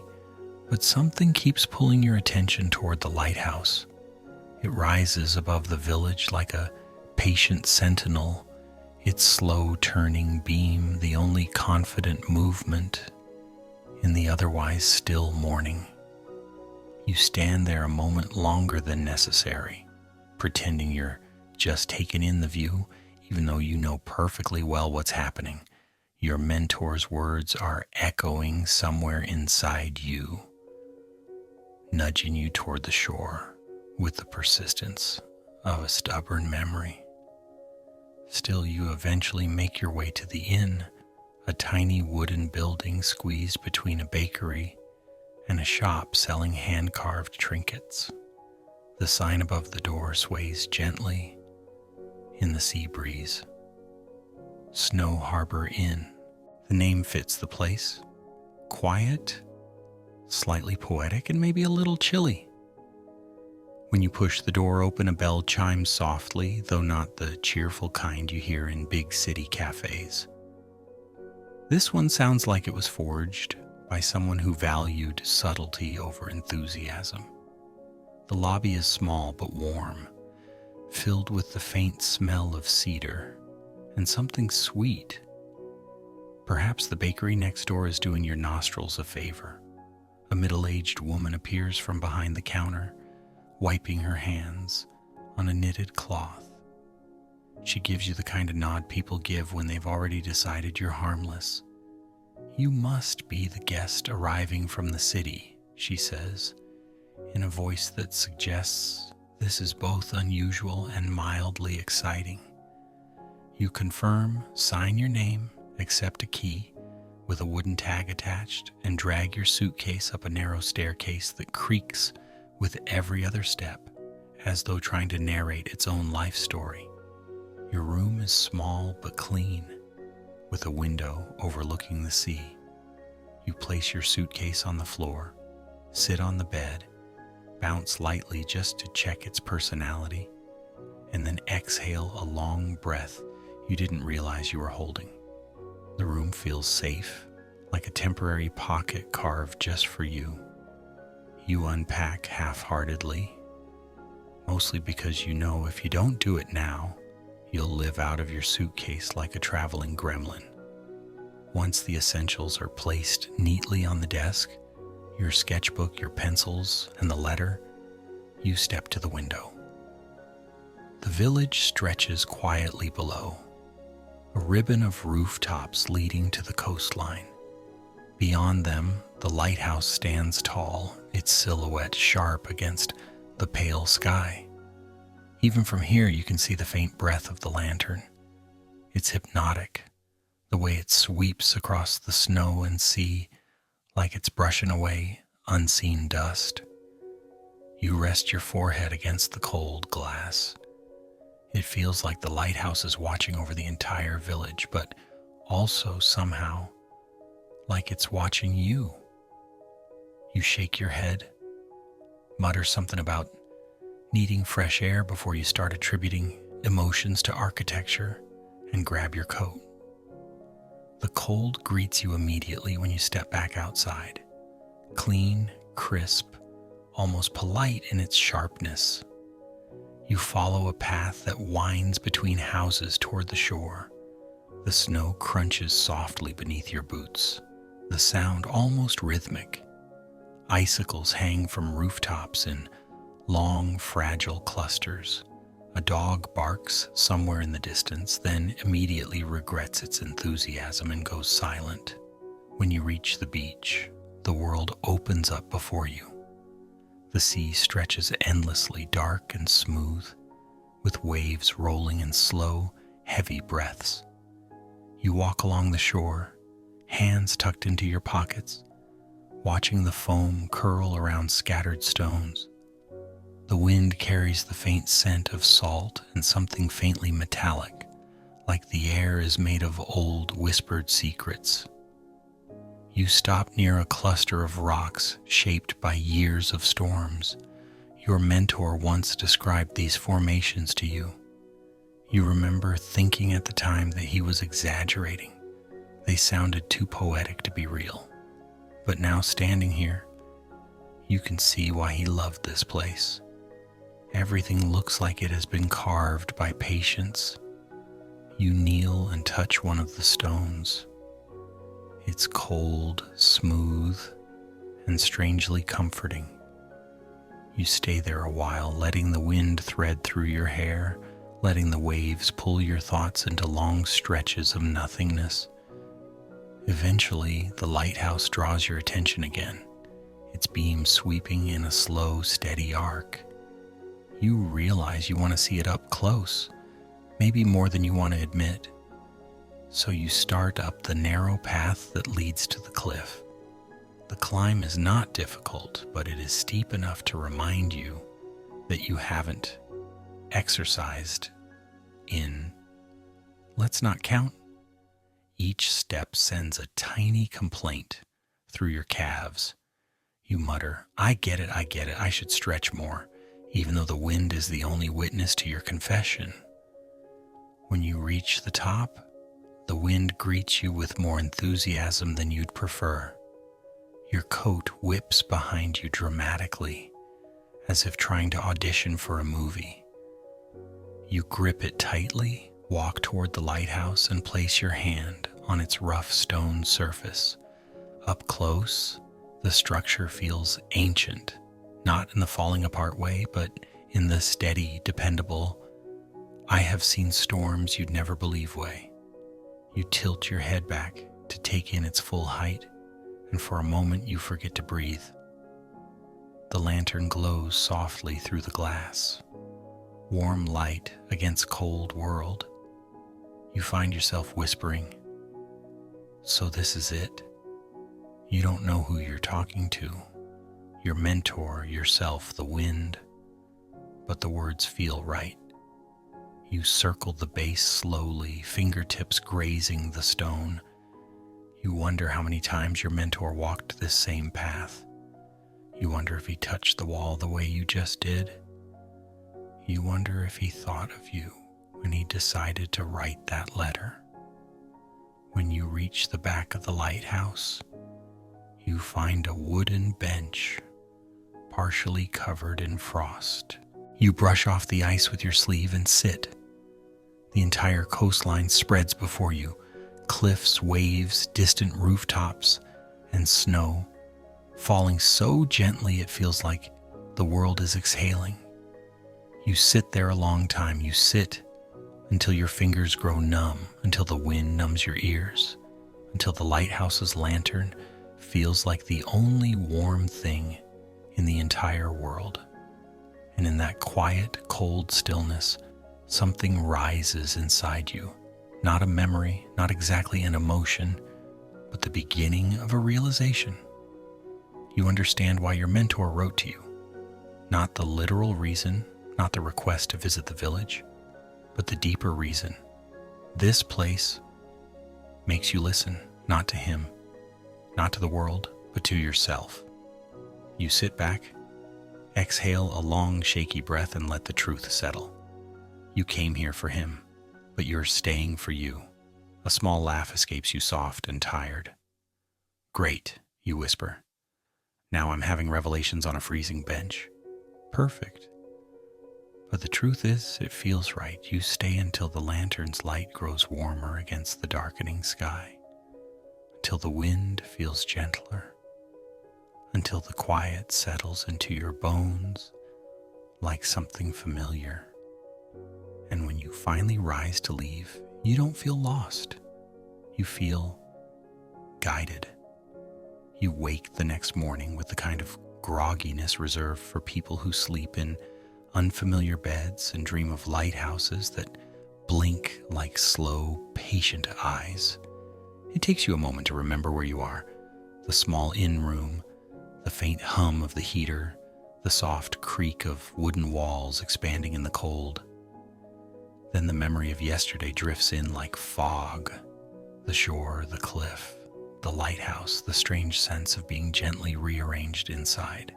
but something keeps pulling your attention toward the lighthouse. It rises above the village like a patient sentinel, its slow turning beam the only confident movement in the otherwise still morning. You stand there a moment longer than necessary, pretending you're just taking in the view, even though you know perfectly well what's happening. Your mentor's words are echoing somewhere inside you, nudging you toward the shore with the persistence of a stubborn memory. Still, you eventually make your way to the inn, a tiny wooden building squeezed between a bakery and a shop selling hand-carved trinkets. The sign above the door sways gently in the sea breeze. Snow Harbor Inn. The name fits the place. Quiet, slightly poetic, and maybe a little chilly. When you push the door open, a bell chimes softly, though not the cheerful kind you hear in big city cafes. This one sounds like it was forged by someone who valued subtlety over enthusiasm. The lobby is small but warm, filled with the faint smell of cedar and something sweet. Perhaps the bakery next door is doing your nostrils a favor. A middle-aged woman appears from behind the counter, wiping her hands on a knitted cloth. She gives you the kind of nod people give when they've already decided you're harmless. "You must be the guest arriving from the city," she says, in a voice that suggests this is both unusual and mildly exciting. You confirm, sign your name, accept a key with a wooden tag attached, and drag your suitcase up a narrow staircase that creaks with every other step, as though trying to narrate its own life story. Your room is small but clean, with a window overlooking the sea. You place your suitcase on the floor, sit on the bed, bounce lightly just to check its personality, and then exhale a long breath you didn't realize you were holding. The room feels safe, like a temporary pocket carved just for you. You unpack half-heartedly, mostly because you know if you don't do it now, you'll live out of your suitcase like a traveling gremlin. Once the essentials are placed neatly on the desk, your sketchbook, your pencils, and the letter, You step to the window. The village stretches quietly below, a ribbon of rooftops leading to the coastline. Beyond them, the lighthouse stands tall, its silhouette sharp against the pale sky. Even from here, you can see the faint breath of the lantern. It's hypnotic, the way it sweeps across the snow and sea like it's brushing away unseen dust. You rest your forehead against the cold glass. It feels like the lighthouse is watching over the entire village, but also somehow like it's watching you. You shake your head, mutter something about needing fresh air before you start attributing emotions to architecture, and grab your coat. The cold greets you immediately when you step back outside. Clean, crisp, almost polite in its sharpness. You follow a path that winds between houses toward the shore. The snow crunches softly beneath your boots, the sound almost rhythmic. Icicles hang from rooftops in long, fragile clusters. A dog barks somewhere in the distance, then immediately regrets its enthusiasm and goes silent. When you reach the beach, the world opens up before you. The sea stretches endlessly, dark and smooth, with waves rolling in slow, heavy breaths. You walk along the shore, hands tucked into your pockets, watching the foam curl around scattered stones. The wind carries the faint scent of salt and something faintly metallic, like the air is made of old whispered secrets. You stop near a cluster of rocks shaped by years of storms. Your mentor once described these formations to you. You remember thinking at the time that he was exaggerating. They sounded too poetic to be real. But now standing here, you can see why he loved this place. Everything looks like it has been carved by patience. You kneel and touch one of the stones. It's cold, smooth, and strangely comforting. You stay there a while, letting the wind thread through your hair, letting the waves pull your thoughts into long stretches of nothingness. Eventually, the lighthouse draws your attention again, its beam sweeping in a slow, steady arc. You realize you want to see it up close, maybe more than you want to admit. So you start up the narrow path that leads to the cliff. The climb is not difficult, but it is steep enough to remind you that you haven't exercised in, let's not count. Each step sends a tiny complaint through your calves. You mutter, I get it, I should stretch more, even though the wind is the only witness to your confession. When you reach the top, the wind greets you with more enthusiasm than you'd prefer. Your coat whips behind you dramatically, as if trying to audition for a movie. You grip it tightly, walk toward the lighthouse, and place your hand on its rough stone surface. Up close, the structure feels ancient, not in the falling apart way, but in the steady, dependable, I have seen storms you'd never believe way. You tilt your head back to take in its full height, and for a moment you forget to breathe. The lantern glows softly through the glass, warm light against cold world. You find yourself whispering, so this is it. You don't know who you're talking to, your mentor, yourself, the wind, but the words feel right. You circle the base slowly, fingertips grazing the stone. You wonder how many times your mentor walked this same path. You wonder if he touched the wall the way you just did. You wonder if he thought of you when he decided to write that letter. When you reach the back of the lighthouse, you find a wooden bench, partially covered in frost. You brush off the ice with your sleeve and sit. The entire coastline spreads before you, cliffs, waves, distant rooftops, and snow, falling so gently it feels like The world is exhaling. You sit there a long time. You sit until your fingers grow numb, until the wind numbs your ears, until the lighthouse's lantern feels like the only warm thing in the entire world. And in that quiet, cold stillness, something rises inside you. Not a memory, not exactly an emotion, but the beginning of a realization. You understand why your mentor wrote to you. Not the literal reason, not the request to visit the village, but the deeper reason. This place makes you listen, not to him, not to the world, but to yourself. You sit back, exhale a long, shaky breath, and let the truth settle. You came here for him, but you're staying for you. A small laugh escapes you, soft and tired. Great, you whisper. Now I'm having revelations on a freezing bench. Perfect. But the truth is, it feels right. You stay until the lantern's light grows warmer against the darkening sky, until the wind feels gentler, until the quiet settles into your bones like something familiar. And when you finally rise to leave, you don't feel lost. You feel guided. You wake the next morning with the kind of grogginess reserved for people who sleep in unfamiliar beds and dream of lighthouses that blink like slow, patient eyes. It takes you a moment to remember where you are. The small inn room, the faint hum of the heater, the soft creak of wooden walls expanding in the cold. Then the memory of yesterday drifts in like fog. The shore, the cliff, the lighthouse, the strange sense of being gently rearranged inside.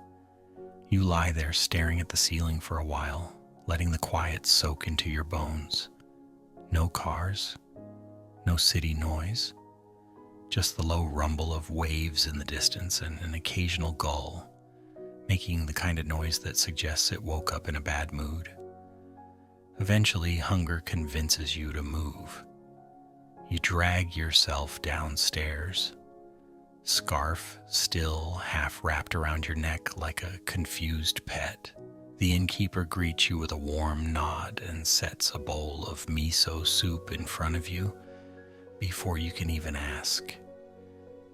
You lie there staring at the ceiling for a while, letting the quiet soak into your bones. No cars, no city noise, just the low rumble of waves in the distance and an occasional gull, making the kind of noise that suggests it woke up in a bad mood. Eventually, hunger convinces you to move. You drag yourself downstairs, scarf still half wrapped around your neck like a confused pet. The innkeeper greets you with a warm nod and sets a bowl of miso soup in front of you before you can even ask.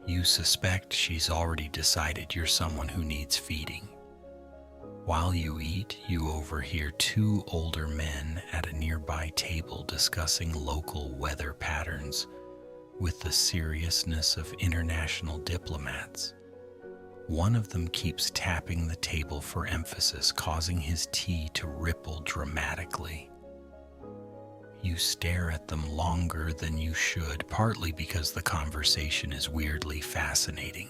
You suspect she's already decided you're someone who needs feeding. While you eat, you overhear two older men at a nearby table discussing local weather patterns with the seriousness of international diplomats. One of them keeps tapping the table for emphasis, causing his tea to ripple dramatically. You stare at them longer than you should, partly because the conversation is weirdly fascinating,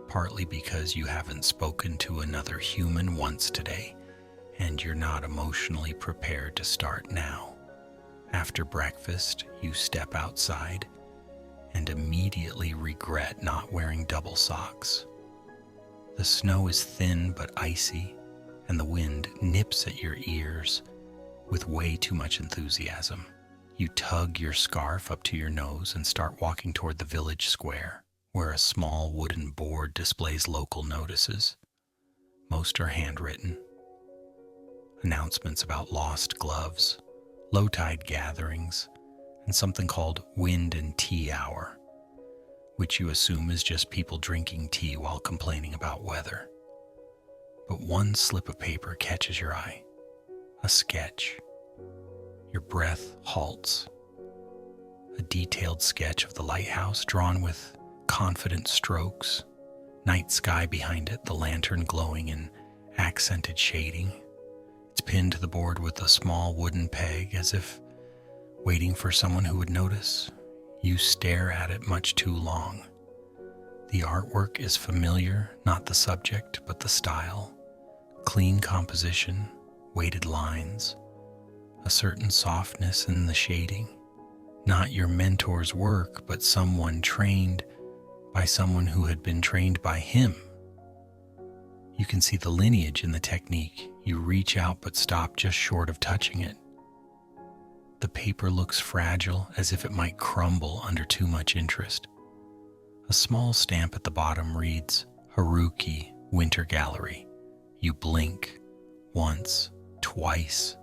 partly because you haven't spoken to another human once today, and you're not emotionally prepared to start now. After breakfast, you step outside and immediately regret not wearing double socks. The snow is thin but icy, and the wind nips at your ears with way too much enthusiasm. You tug your scarf up to your nose and start walking toward the village square, where a small wooden board displays local notices. Most are handwritten. Announcements about lost gloves, low-tide gatherings, and something called Wind and Tea Hour, which you assume is just people drinking tea while complaining about weather. But one slip of paper catches your eye. A sketch. Your breath halts. A detailed sketch of the lighthouse drawn with confident strokes, night sky behind it, the lantern glowing in accented shading. It's pinned to the board with a small wooden peg, as if waiting for someone who would notice. You stare at it much too long. The artwork is familiar, not the subject, but the style. Clean composition, weighted lines, a certain softness in the shading. Not your mentor's work, but someone trained by someone who had been trained by him. You can see the lineage in the technique. You reach out but stop just short of touching it. The paper looks fragile, as if it might crumble under too much interest. A small stamp at the bottom reads, Haruki Winter Gallery, You blink once, twice.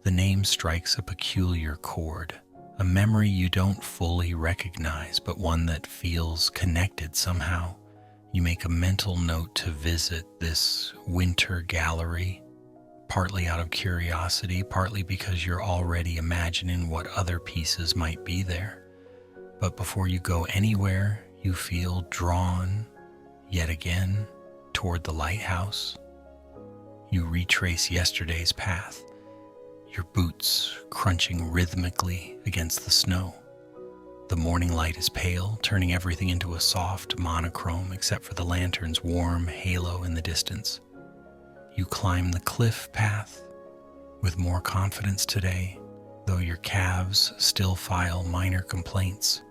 The name strikes a peculiar chord, a memory you don't fully recognize, but one that feels connected somehow. You make a mental note to visit this winter gallery, partly out of curiosity, partly because you're already imagining what other pieces might be there. But before you go anywhere, you feel drawn, yet again, toward the lighthouse. You retrace yesterday's path, your boots crunching rhythmically against the snow. The morning light is pale, turning everything into a soft monochrome except for the lantern's warm halo in the distance. You climb the cliff path with more confidence today, though your calves still file minor complaints.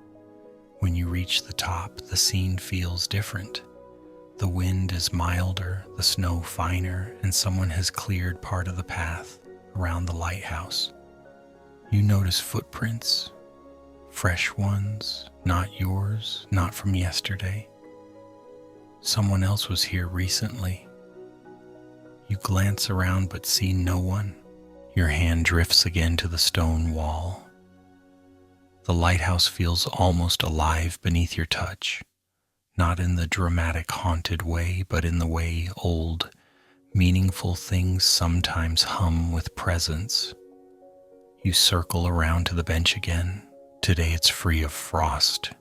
When you reach the top, the scene feels different. The wind is milder, the snow finer, and someone has cleared part of the path around the lighthouse. You notice footprints, fresh ones, not yours, not from yesterday. Someone else was here recently. You glance around but see no one. Your hand drifts again to the stone wall. The lighthouse feels almost alive beneath your touch. Not in the dramatic haunted way, but in the way old, meaningful things sometimes hum with presence. You circle around to the bench again. Today it's free of frost,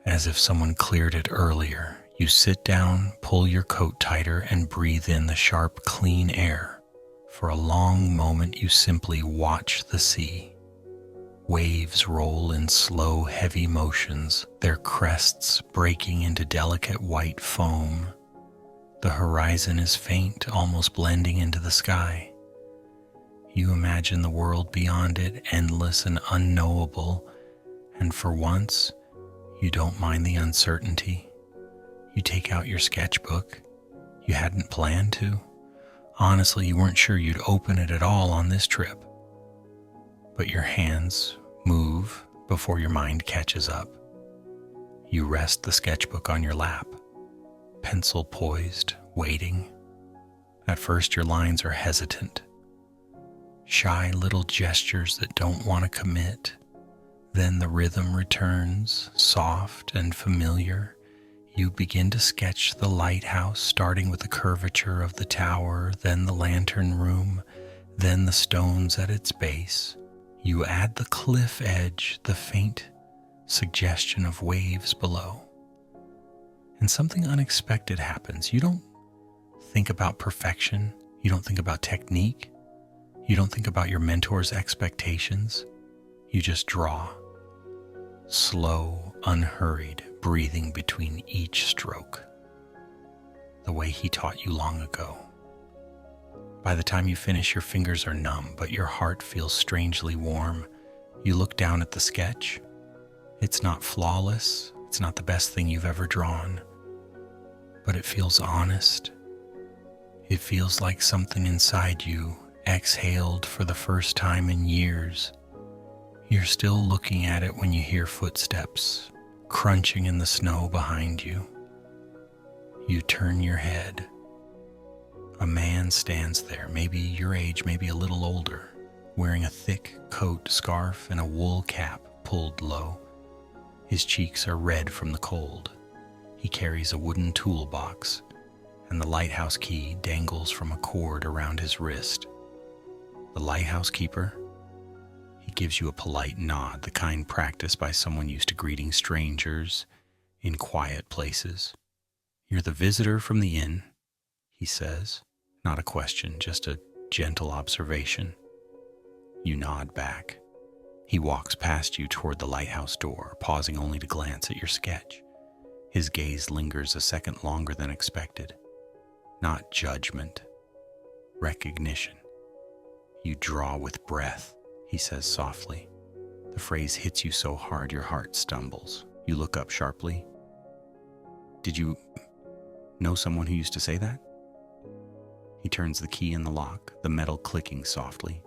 as if someone cleared it earlier. You sit down, pull your coat tighter, and breathe in the sharp, clean air. For a long moment you simply watch the sea. Waves roll in slow, heavy motions, their crests breaking into delicate white foam. The horizon is faint, almost blending into the sky. You imagine the world beyond it, endless and unknowable, and for once, you don't mind the uncertainty. You take out your sketchbook. You hadn't planned to. Honestly, you weren't sure you'd open it at all on this trip. But your hands move before your mind catches up. You rest the sketchbook on your lap, pencil poised, waiting. At first, your lines are hesitant, shy little gestures that don't want to commit. Then the rhythm returns, soft and familiar. You begin to sketch the lighthouse, starting with the curvature of the tower, then the lantern room, then the stones at its base. You add the cliff edge, the faint suggestion of waves below. And something unexpected happens. You don't think about perfection. You don't think about technique. You don't think about your mentor's expectations. You just draw. Slow, unhurried, breathing between each stroke. The way he taught you long ago. By the time you finish, your fingers are numb, but your heart feels strangely warm. You look down at the sketch. It's not flawless. It's not the best thing you've ever drawn. But it feels honest. It feels like something inside you exhaled for the first time in years. You're still looking at it when you hear footsteps crunching in the snow behind you. You turn your head. A man stands there, maybe your age, maybe a little older, wearing a thick coat, scarf, and a wool cap pulled low. His cheeks are red from the cold. He carries a wooden toolbox, and the lighthouse key dangles from a cord around his wrist. The lighthouse keeper? He gives you a polite nod, the kind practiced by someone used to greeting strangers in quiet places. You're the visitor from the inn, he says. Not a question, just a gentle observation. You nod back. He walks past you toward the lighthouse door, pausing only to glance at your sketch. His gaze lingers a second longer than expected. Not judgment, recognition. You draw with breath, he says softly. The phrase hits you so hard your heart stumbles. You look up sharply. Did you know someone who used to say that? He turns the key in the lock, the metal clicking softly.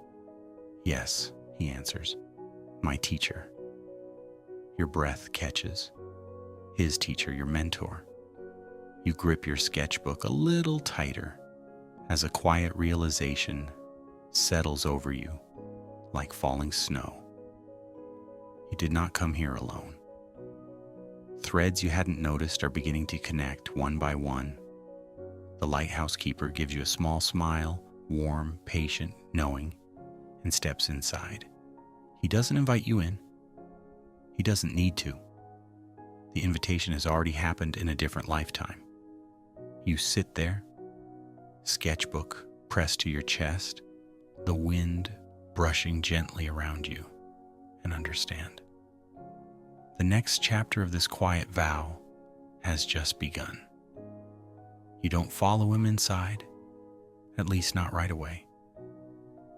Yes, he answers. My teacher. Your breath catches. His teacher, your mentor. You grip your sketchbook a little tighter. as a quiet realization settles over you like falling snow. You did not come here alone. Threads you hadn't noticed are beginning to connect one by one. The lighthouse keeper gives you a small smile, warm, patient, knowing, and steps inside. He doesn't invite you in. He doesn't need to. The invitation has already happened in a different lifetime. You sit there, sketchbook pressed to your chest, the wind brushing gently around you, and understand. The next chapter of this quiet vow has just begun. You don't follow him inside, at least not right away.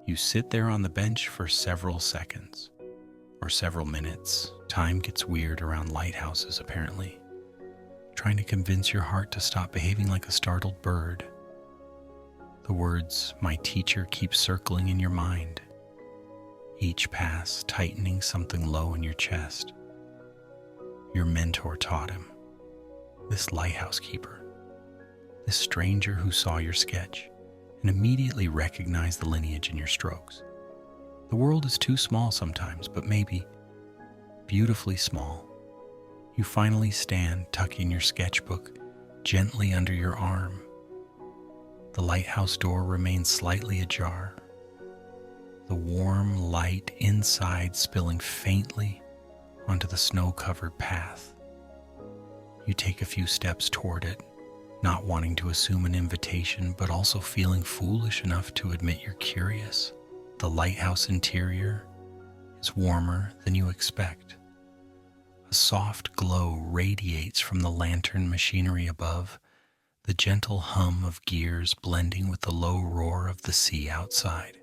You sit there on the bench for several seconds, or several minutes. Time gets weird around lighthouses, apparently, trying to convince your heart to stop behaving like a startled bird. The words, "my teacher," keep circling in your mind, each pass tightening something low in your chest. Your mentor taught him, this lighthouse keeper, this stranger who saw your sketch and immediately recognized the lineage in your strokes. The world is too small sometimes, but maybe beautifully small. You finally stand, tucking your sketchbook gently under your arm. The lighthouse door remains slightly ajar, the warm light inside spilling faintly onto the snow-covered path. You take a few steps toward it, not wanting to assume an invitation, but also feeling foolish enough to admit you're curious. The lighthouse interior is warmer than you expect. A soft glow radiates from the lantern machinery above, the gentle hum of gears blending with the low roar of the sea outside.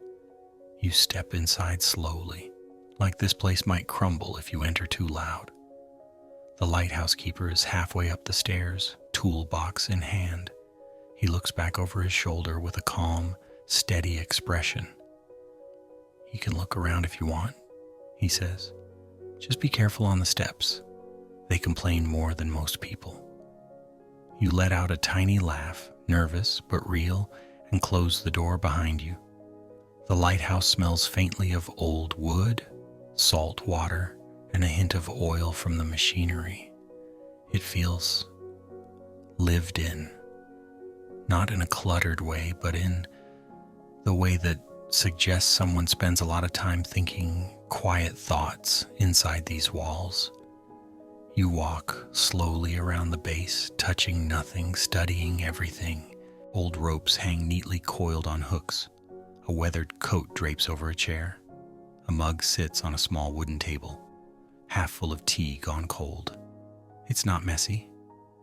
You step inside slowly, like this place might crumble if you enter too loud. The lighthouse keeper is halfway up the stairs, toolbox in hand. He looks back over his shoulder with a calm, steady expression. "You can look around if you want," he says. "Just be careful on the steps. They complain more than most people." You let out a tiny laugh, nervous but real, and close the door behind you. The lighthouse smells faintly of old wood, salt water, and a hint of oil from the machinery. It feels lived in, not in a cluttered way, but in the way that suggests someone spends a lot of time thinking quiet thoughts inside these walls. You walk slowly around the base, touching nothing, studying everything. Old ropes hang neatly coiled on hooks. A weathered coat drapes over a chair. A mug sits on a small wooden table, half full of tea gone cold. It's not messy,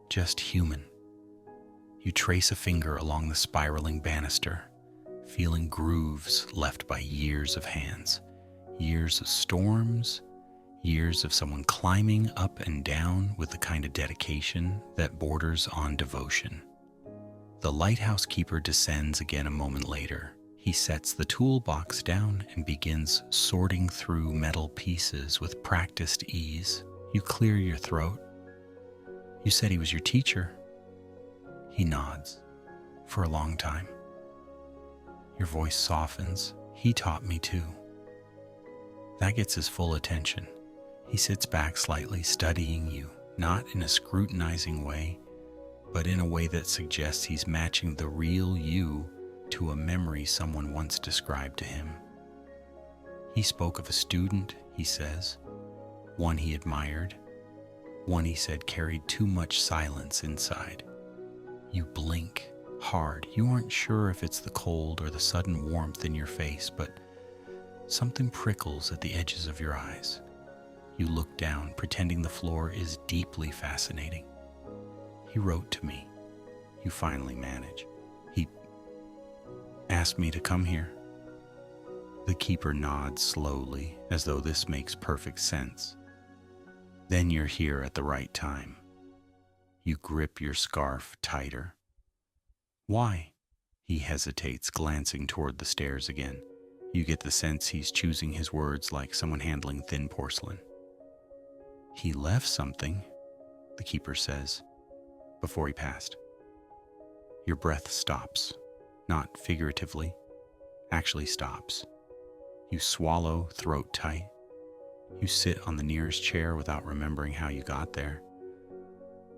just human. You trace a finger along the spiraling banister, feeling grooves left by years of hands, years of storms, years of someone climbing up and down with the kind of dedication that borders on devotion. The lighthouse keeper descends again a moment later. He sets the toolbox down and begins sorting through metal pieces with practiced ease. You clear your throat. "You said he was your teacher." He nods. "For a long time." Your voice softens. "He taught me too." That gets his full attention. He sits back slightly, studying you, not in a scrutinizing way, but in a way that suggests he's matching the real you to a memory someone once described to him. He spoke of a student, he says, one he admired, one he said carried too much silence inside. You blink hard. You aren't sure if it's the cold or the sudden warmth in your face, but something prickles at the edges of your eyes. You look down, pretending the floor is deeply fascinating. "He wrote to me," you finally manage. "He asked me to come here." The keeper nods slowly, as though this makes perfect sense. "Then you're here at the right time." You grip your scarf tighter. "Why?" He hesitates, glancing toward the stairs again. You get the sense he's choosing his words like someone handling thin porcelain. "He left something," the keeper says, "before he passed." Your breath stops. not figuratively, actually stops. You swallow, throat tight. You sit on the nearest chair without remembering how you got there.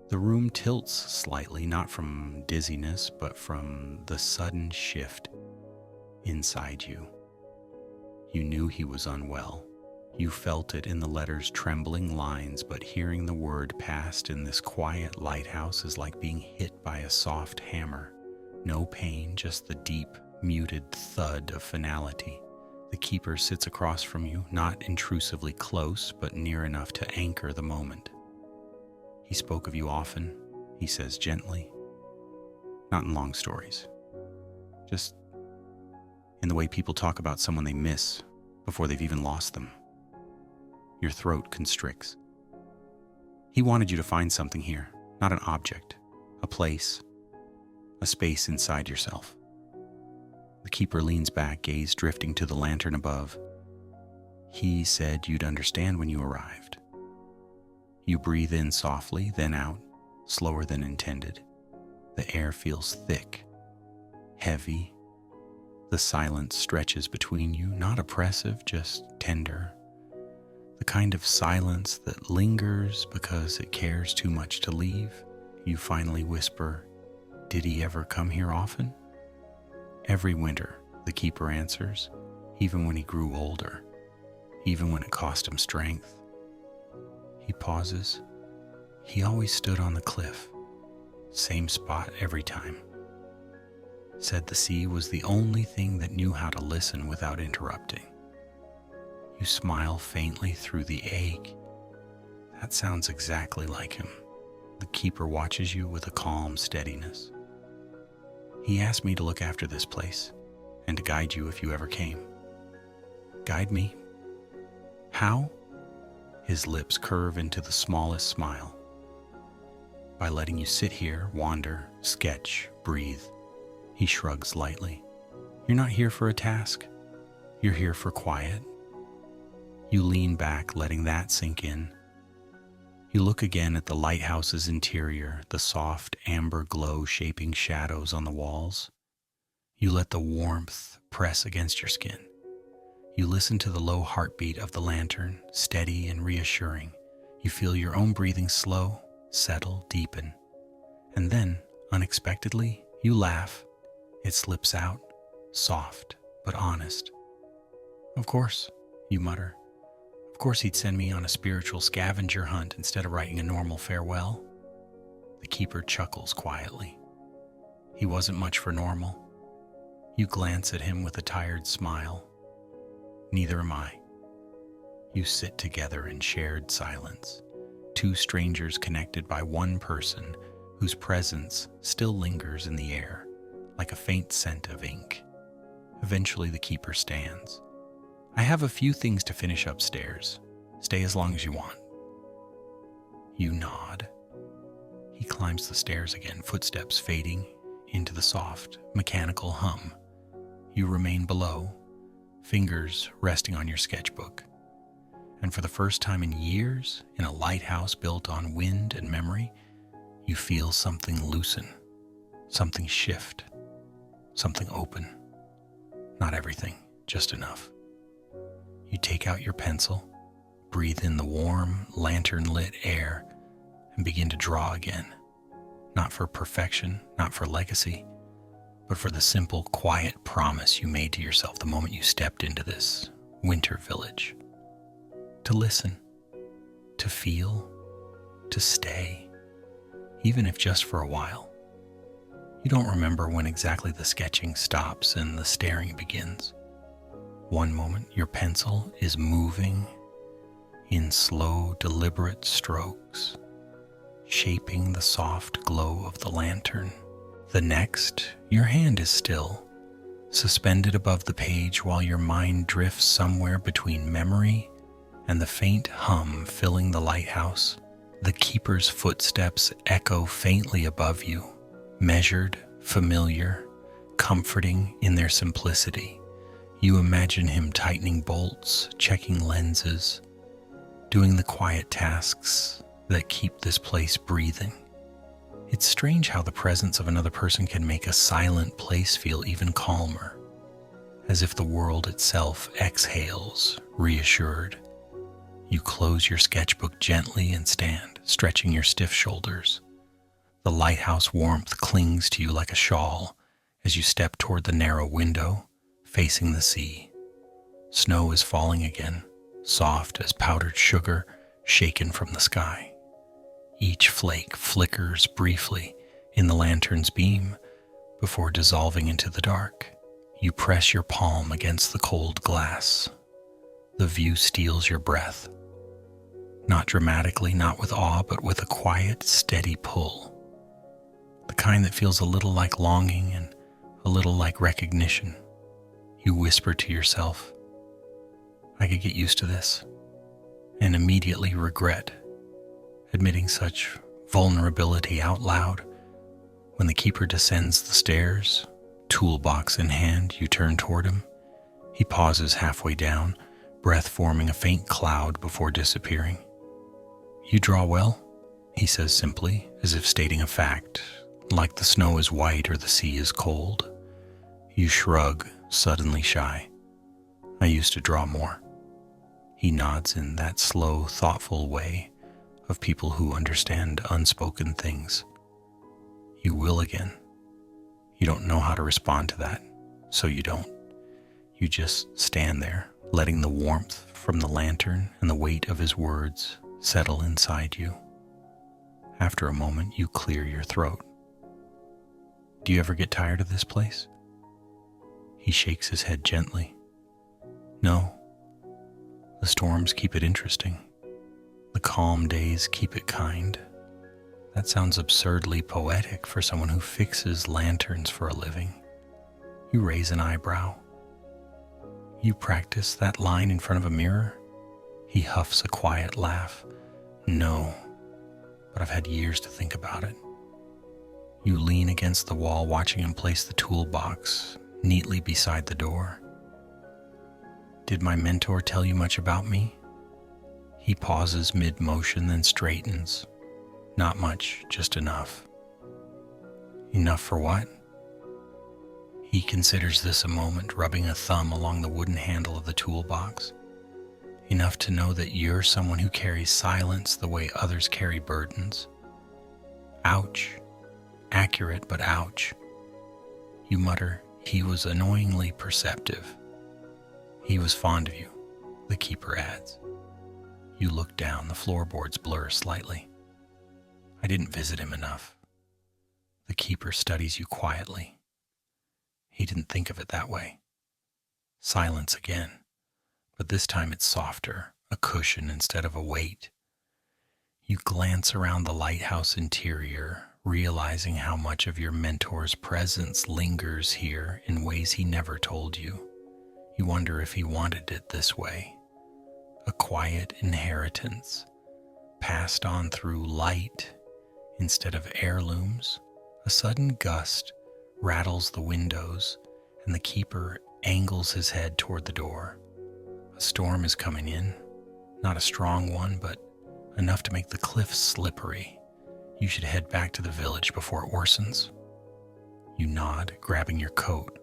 The room tilts slightly, not from dizziness, but from the sudden shift inside you. You knew he was unwell. You felt it in the letter's trembling lines, but hearing the word passed in this quiet lighthouse is like being hit by a soft hammer. No pain, just the deep, muted thud of finality. The keeper sits across from you, not intrusively close, but near enough to anchor the moment. He spoke of you often, he says gently. Not in long stories. Just in the way people talk about someone they miss before they've even lost them. Your throat constricts. He wanted you to find something here, not an object, a place, a space inside yourself. The keeper leans back, gaze drifting to the lantern above. He said you'd understand when you arrived. You breathe in softly, then out, slower than intended. The air feels thick, heavy. The silence stretches between you, not oppressive, just tender. The kind of silence that lingers because it cares too much to leave. You finally whisper, "Did he ever come here often?" "Every winter," the keeper answers, "even when he grew older, even when it cost him strength." He pauses. He always stood on the cliff, same spot every time. Said the sea was the only thing that knew how to listen without interrupting. You smile faintly through the ache. That sounds exactly like him. The keeper watches you with a calm steadiness. He asked me to look after this place and to guide you if you ever came. Guide me? How? His lips curve into the smallest smile. By letting you sit here, wander, sketch, breathe. He shrugs lightly. You're not here for a task. You're here for quiet. You lean back, letting that sink in. You look again at the lighthouse's interior, the soft amber glow shaping shadows on the walls. You let the warmth press against your skin. You listen to the low heartbeat of the lantern, steady and reassuring. You feel your own breathing slow, settle, deepen. And then, unexpectedly, you laugh. It slips out, soft but honest. "Of course," you mutter. "Of course he'd send me on a spiritual scavenger hunt instead of writing a normal farewell." The keeper chuckles quietly. He wasn't much for normal. You glance at him with a tired smile. Neither am I. You sit together in shared silence, two strangers connected by one person whose presence still lingers in the air, like a faint scent of ink. Eventually the keeper stands. "I have a few things to finish upstairs. Stay as long as you want." You nod. He climbs the stairs again, footsteps fading into the soft, mechanical hum. You remain below, fingers resting on your sketchbook. And for the first time in years, in a lighthouse built on wind and memory, you feel something loosen, something shift, something open. Not everything, just enough. You take out your pencil, breathe in the warm, lantern-lit air, and begin to draw again. Not for perfection, not for legacy, but for the simple, quiet promise you made to yourself the moment you stepped into this winter village. To listen, to feel, to stay, even if just for a while. You don't remember when exactly the sketching stops and the staring begins. One moment, your pencil is moving in slow, deliberate strokes, shaping the soft glow of the lantern. The next, your hand is still, suspended above the page while your mind drifts somewhere between memory and the faint hum filling the lighthouse. The keeper's footsteps echo faintly above you, measured, familiar, comforting in their simplicity. You imagine him tightening bolts, checking lenses, doing the quiet tasks that keep this place breathing. It's strange how the presence of another person can make a silent place feel even calmer, as if the world itself exhales, reassured. You close your sketchbook gently and stand, stretching your stiff shoulders. The lighthouse warmth clings to you like a shawl as you step toward the narrow window, facing the sea. Snow is falling again, soft as powdered sugar shaken from the sky. Each flake flickers briefly in the lantern's beam before dissolving into the dark. You press your palm against the cold glass. The view steals your breath. Not dramatically, not with awe, but with a quiet, steady pull. The kind that feels a little like longing and a little like recognition. You whisper to yourself, I could get used to this, and immediately regret admitting such vulnerability out loud. When the keeper descends the stairs, toolbox in hand, you turn toward him. He pauses halfway down, breath forming a faint cloud before disappearing. You draw well, he says simply, as if stating a fact, like the snow is white or the sea is cold. You shrug, suddenly shy. I used to draw more. He nods in that slow, thoughtful way of people who understand unspoken things. You will again. You don't know how to respond to that, so you don't. You just stand there, letting the warmth from the lantern and the weight of his words settle inside you. After a moment, you clear your throat. Do you ever get tired of this place? He shakes his head gently. No. The storms keep it interesting. The calm days keep it kind. That sounds absurdly poetic for someone who fixes lanterns for a living. You raise an eyebrow. You practice that line in front of a mirror? He huffs a quiet laugh. No, but I've had years to think about it. You lean against the wall, watching him place the toolbox neatly beside the door. Did my mentor tell you much about me? He pauses mid-motion, then straightens. Not much, just enough. Enough for what? He considers this a moment, rubbing a thumb along the wooden handle of the toolbox. Enough to know that you're someone who carries silence the way others carry burdens. Ouch. Accurate, but ouch. You mutter, he was annoyingly perceptive. He was fond of you, the keeper adds. You look down, the floorboards blur slightly. I didn't visit him enough. The keeper studies you quietly. He didn't think of it that way. Silence again, but this time it's softer, a cushion instead of a weight. You glance around the lighthouse interior, realizing how much of your mentor's presence lingers here in ways he never told you. You wonder if he wanted it this way. A quiet inheritance, passed on through light instead of heirlooms. A sudden gust rattles the windows, and the keeper angles his head toward the door. A storm is coming in, not a strong one, but enough to make the cliffs slippery. You should head back to the village before it worsens. You nod, grabbing your coat.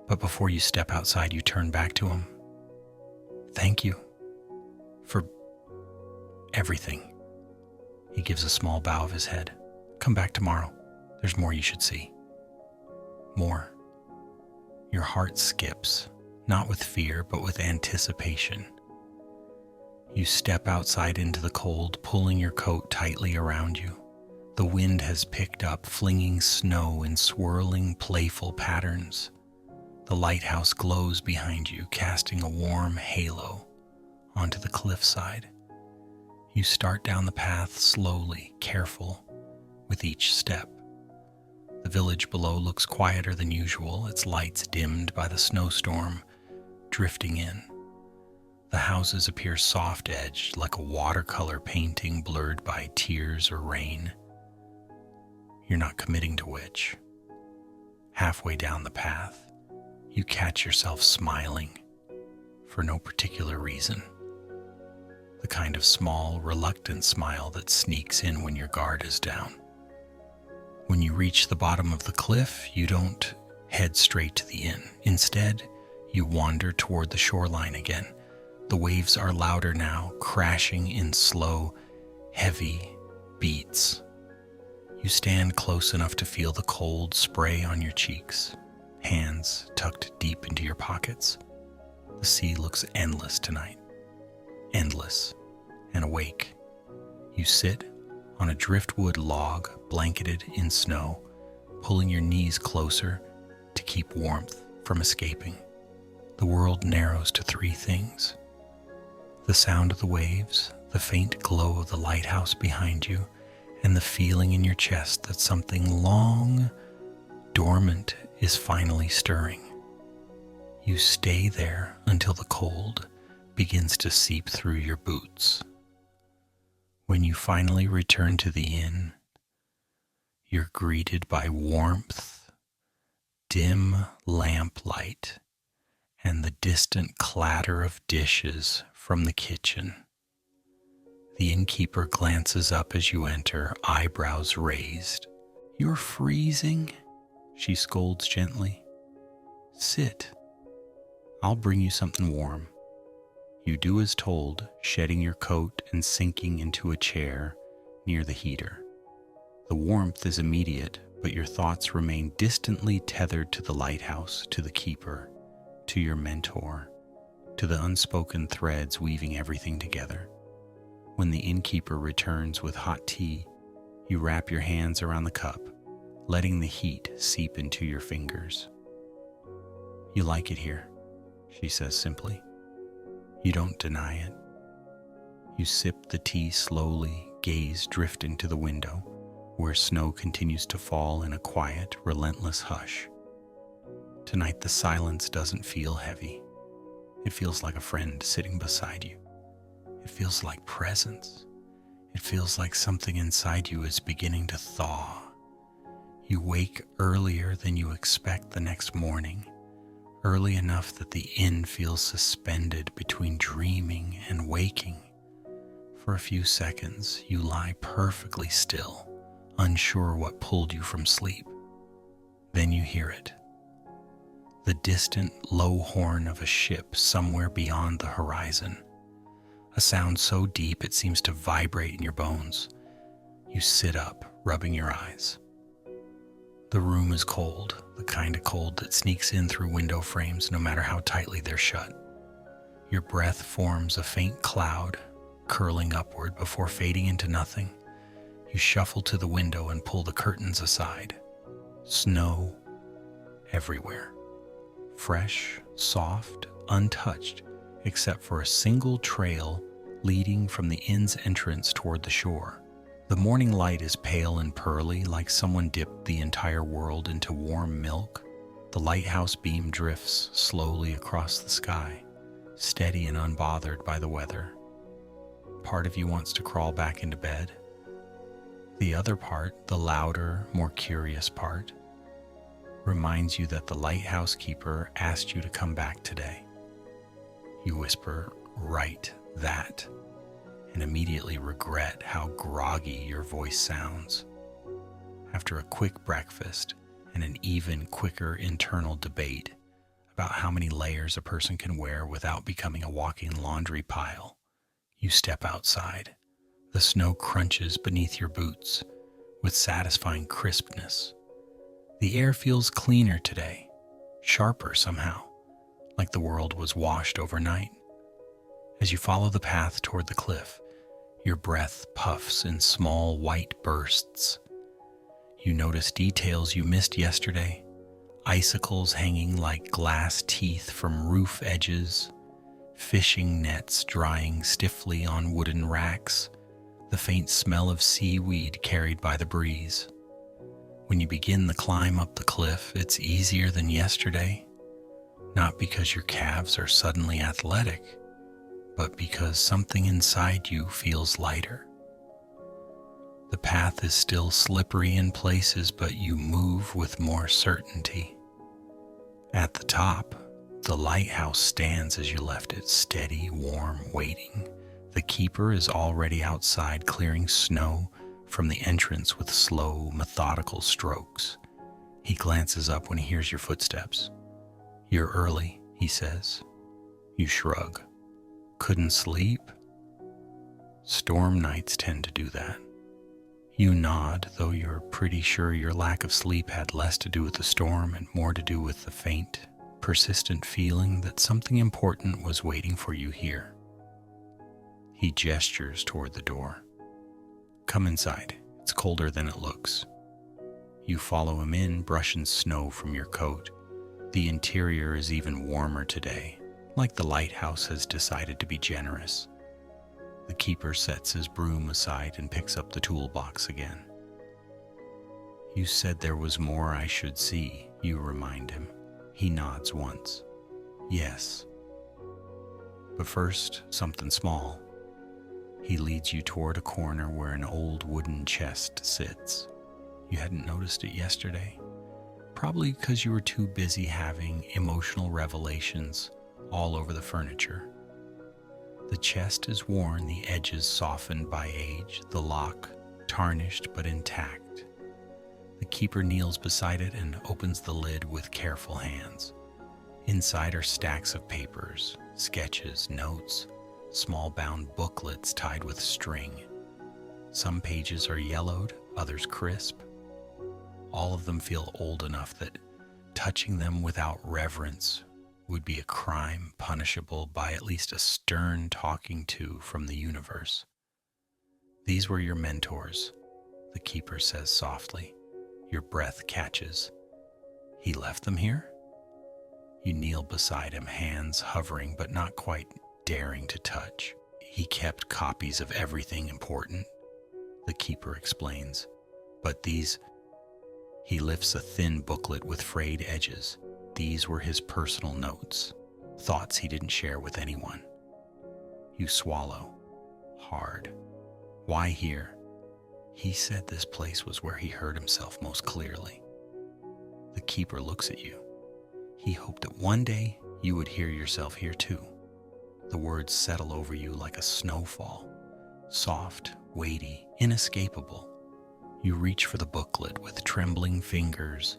But before you step outside, you turn back to him. Thank you for everything. He gives a small bow of his head. Come back tomorrow. There's more you should see. More. Your heart skips, not with fear, but with anticipation. You step outside into the cold, pulling your coat tightly around you. The wind has picked up, flinging snow in swirling, playful patterns. The lighthouse glows behind you, casting a warm halo onto the cliffside. You start down the path slowly, careful with each step. The village below looks quieter than usual, its lights dimmed by the snowstorm drifting in. The houses appear soft-edged, like a watercolor painting blurred by tears or rain. You're not committing to which. Halfway down the path, you catch yourself smiling for no particular reason. The kind of small, reluctant smile that sneaks in when your guard is down. When you reach the bottom of the cliff, you don't head straight to the inn. Instead, you wander toward the shoreline again. The waves are louder now, crashing in slow, heavy beats. You stand close enough to feel the cold spray on your cheeks, hands tucked deep into your pockets. The sea looks endless tonight, endless and awake. You sit on a driftwood log blanketed in snow, pulling your knees closer to keep warmth from escaping. The world narrows to three things: the sound of the waves, the faint glow of the lighthouse behind you, and the feeling in your chest that something long dormant is finally stirring. You stay there until the cold begins to seep through your boots. When you finally return to the inn, you're greeted by warmth, dim lamplight, and the distant clatter of dishes from the kitchen. The innkeeper glances up as you enter, eyebrows raised. "You're freezing," she scolds gently. "Sit. I'll bring you something warm." You do as told, shedding your coat and sinking into a chair near the heater. The warmth is immediate, but your thoughts remain distantly tethered to the lighthouse, to the keeper, to your mentor, to the unspoken threads weaving everything together. When the innkeeper returns with hot tea, you wrap your hands around the cup, letting the heat seep into your fingers. "You like it here," she says simply. You don't deny it. You sip the tea slowly, gaze drifting to the window, where snow continues to fall in a quiet, relentless hush. Tonight the silence doesn't feel heavy. It feels like a friend sitting beside you. It feels like presence. It feels like something inside you is beginning to thaw. You wake earlier than you expect the next morning, early enough that the inn feels suspended between dreaming and waking. For a few seconds, you lie perfectly still, unsure what pulled you from sleep. Then you hear it. The distant low horn of a ship somewhere beyond the horizon. A sound so deep it seems to vibrate in your bones. You sit up, rubbing your eyes. The room is cold, the kind of cold that sneaks in through window frames no matter how tightly they're shut. Your breath forms a faint cloud, curling upward before fading into nothing. You shuffle to the window and pull the curtains aside. Snow everywhere. Fresh, soft, untouched, except for a single trail leading from the inn's entrance toward the shore. The morning light is pale and pearly, like someone dipped the entire world into warm milk. The lighthouse beam drifts slowly across the sky, steady and unbothered by the weather. Part of you wants to crawl back into bed. The other part, the louder, more curious part, reminds you that the lighthouse keeper asked you to come back today. You whisper, "Right, that," and immediately regret how groggy your voice sounds. After a quick breakfast and an even quicker internal debate about how many layers a person can wear without becoming a walking laundry pile, you step outside. The snow crunches beneath your boots with satisfying crispness. The air feels cleaner today, sharper somehow, like the world was washed overnight. As you follow the path toward the cliff, your breath puffs in small white bursts. You notice details you missed yesterday: icicles hanging like glass teeth from roof edges, fishing nets drying stiffly on wooden racks, the faint smell of seaweed carried by the breeze. When you begin the climb up the cliff, it's easier than yesterday, not because your calves are suddenly athletic, but because something inside you feels lighter. The path is still slippery in places, but you move with more certainty. At the top, the lighthouse stands as you left it, steady, warm, waiting. The keeper is already outside clearing snow from the entrance with slow, methodical strokes. He glances up when he hears your footsteps. "You're early," he says. You shrug. "Couldn't sleep?" Storm nights tend to do that. You nod, though you're pretty sure your lack of sleep had less to do with the storm and more to do with the faint, persistent feeling that something important was waiting for you here. He gestures toward the door. "Come inside. It's colder than it looks." You follow him in, brushing snow from your coat. The interior is even warmer today, like the lighthouse has decided to be generous. The keeper sets his broom aside and picks up the toolbox again. "You said there was more I should see," you remind him. He nods once. "Yes. But first, something small." He leads you toward a corner where an old wooden chest sits. You hadn't noticed it yesterday, probably because you were too busy having emotional revelations all over the furniture. The chest is worn, the edges softened by age, the lock tarnished but intact. The keeper kneels beside it and opens the lid with careful hands. Inside are stacks of papers, sketches, notes, small bound booklets tied with string. Some pages are yellowed, others crisp. All of them feel old enough that touching them without reverence would be a crime punishable by at least a stern talking to from the universe. "These were your mentors," the keeper says softly. Your breath catches. "He left them here?" You kneel beside him, hands hovering but not quite daring to touch. "He kept copies of everything important," the keeper explains. "But these..." He lifts a thin booklet with frayed edges. These were his personal notes, thoughts he didn't share with anyone. You swallow. Hard. "Why here?" He said this place was where he heard himself most clearly. The keeper looks at you. He hoped that one day you would hear yourself here too. The words settle over you like a snowfall, soft, weighty, inescapable. You reach for the booklet with trembling fingers.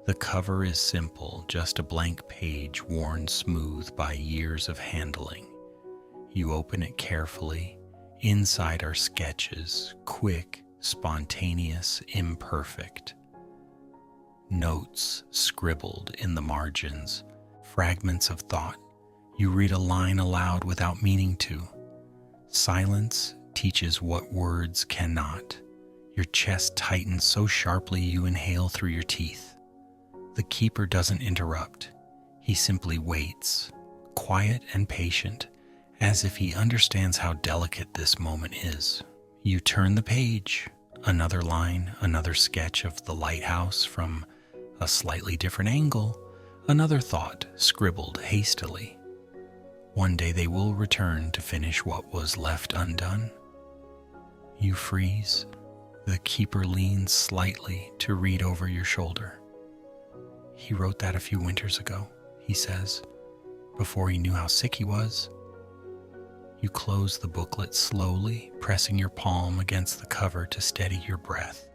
The cover is simple, just a blank page worn smooth by years of handling. You open it carefully. Inside are sketches, quick, spontaneous, imperfect. Notes scribbled in the margins, fragments of thought. You read a line aloud without meaning to. Silence teaches what words cannot. Your chest tightens so sharply you inhale through your teeth. The keeper doesn't interrupt. He simply waits, quiet and patient, as if he understands how delicate this moment is. You turn the page. Another line, another sketch of the lighthouse from a slightly different angle, another thought scribbled hastily. One day they will return to finish what was left undone. You freeze. The keeper leans slightly to read over your shoulder. "He wrote that a few winters ago," he says, "before he knew how sick he was." You close the booklet slowly, pressing your palm against the cover to steady your breath.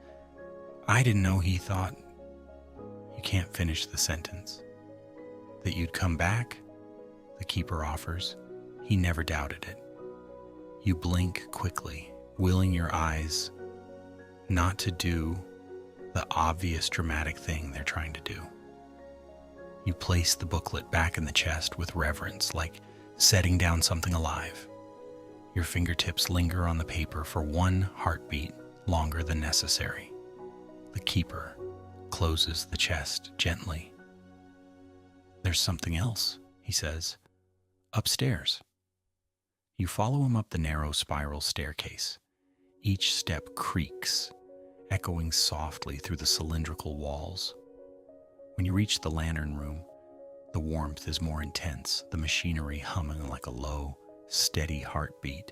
"I didn't know he thought..." You can't finish the sentence. "That you'd come back," the keeper offers. He never doubted it. You blink quickly, willing your eyes not to do the obvious dramatic thing they're trying to do. You place the booklet back in the chest with reverence, like setting down something alive. Your fingertips linger on the paper for one heartbeat longer than necessary. The keeper closes the chest gently. "There's something else," he says. "Upstairs." You follow him up the narrow spiral staircase. Each step creaks, echoing softly through the cylindrical walls. When you reach the lantern room, the warmth is more intense, the machinery humming like a low, steady heartbeat.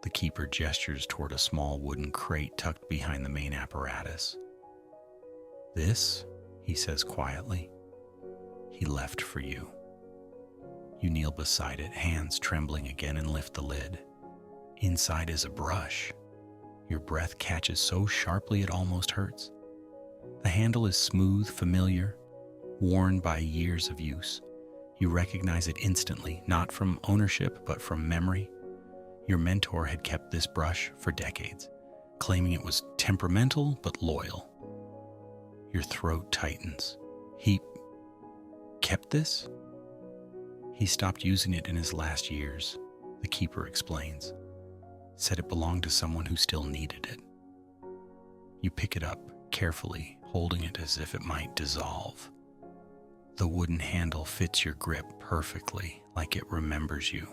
The keeper gestures toward a small wooden crate tucked behind the main apparatus. "This," he says quietly, "he left for you." You kneel beside it, hands trembling again, and lift the lid. Inside is a brush. Your breath catches so sharply it almost hurts. The handle is smooth, familiar, worn by years of use. You recognize it instantly, not from ownership, but from memory. Your mentor had kept this brush for decades, claiming it was temperamental but loyal. Your throat tightens. He kept this? He stopped using it in his last years, the keeper explains. Said it belonged to someone who still needed it. You pick it up carefully, holding it as if it might dissolve. The wooden handle fits your grip perfectly, like it remembers you.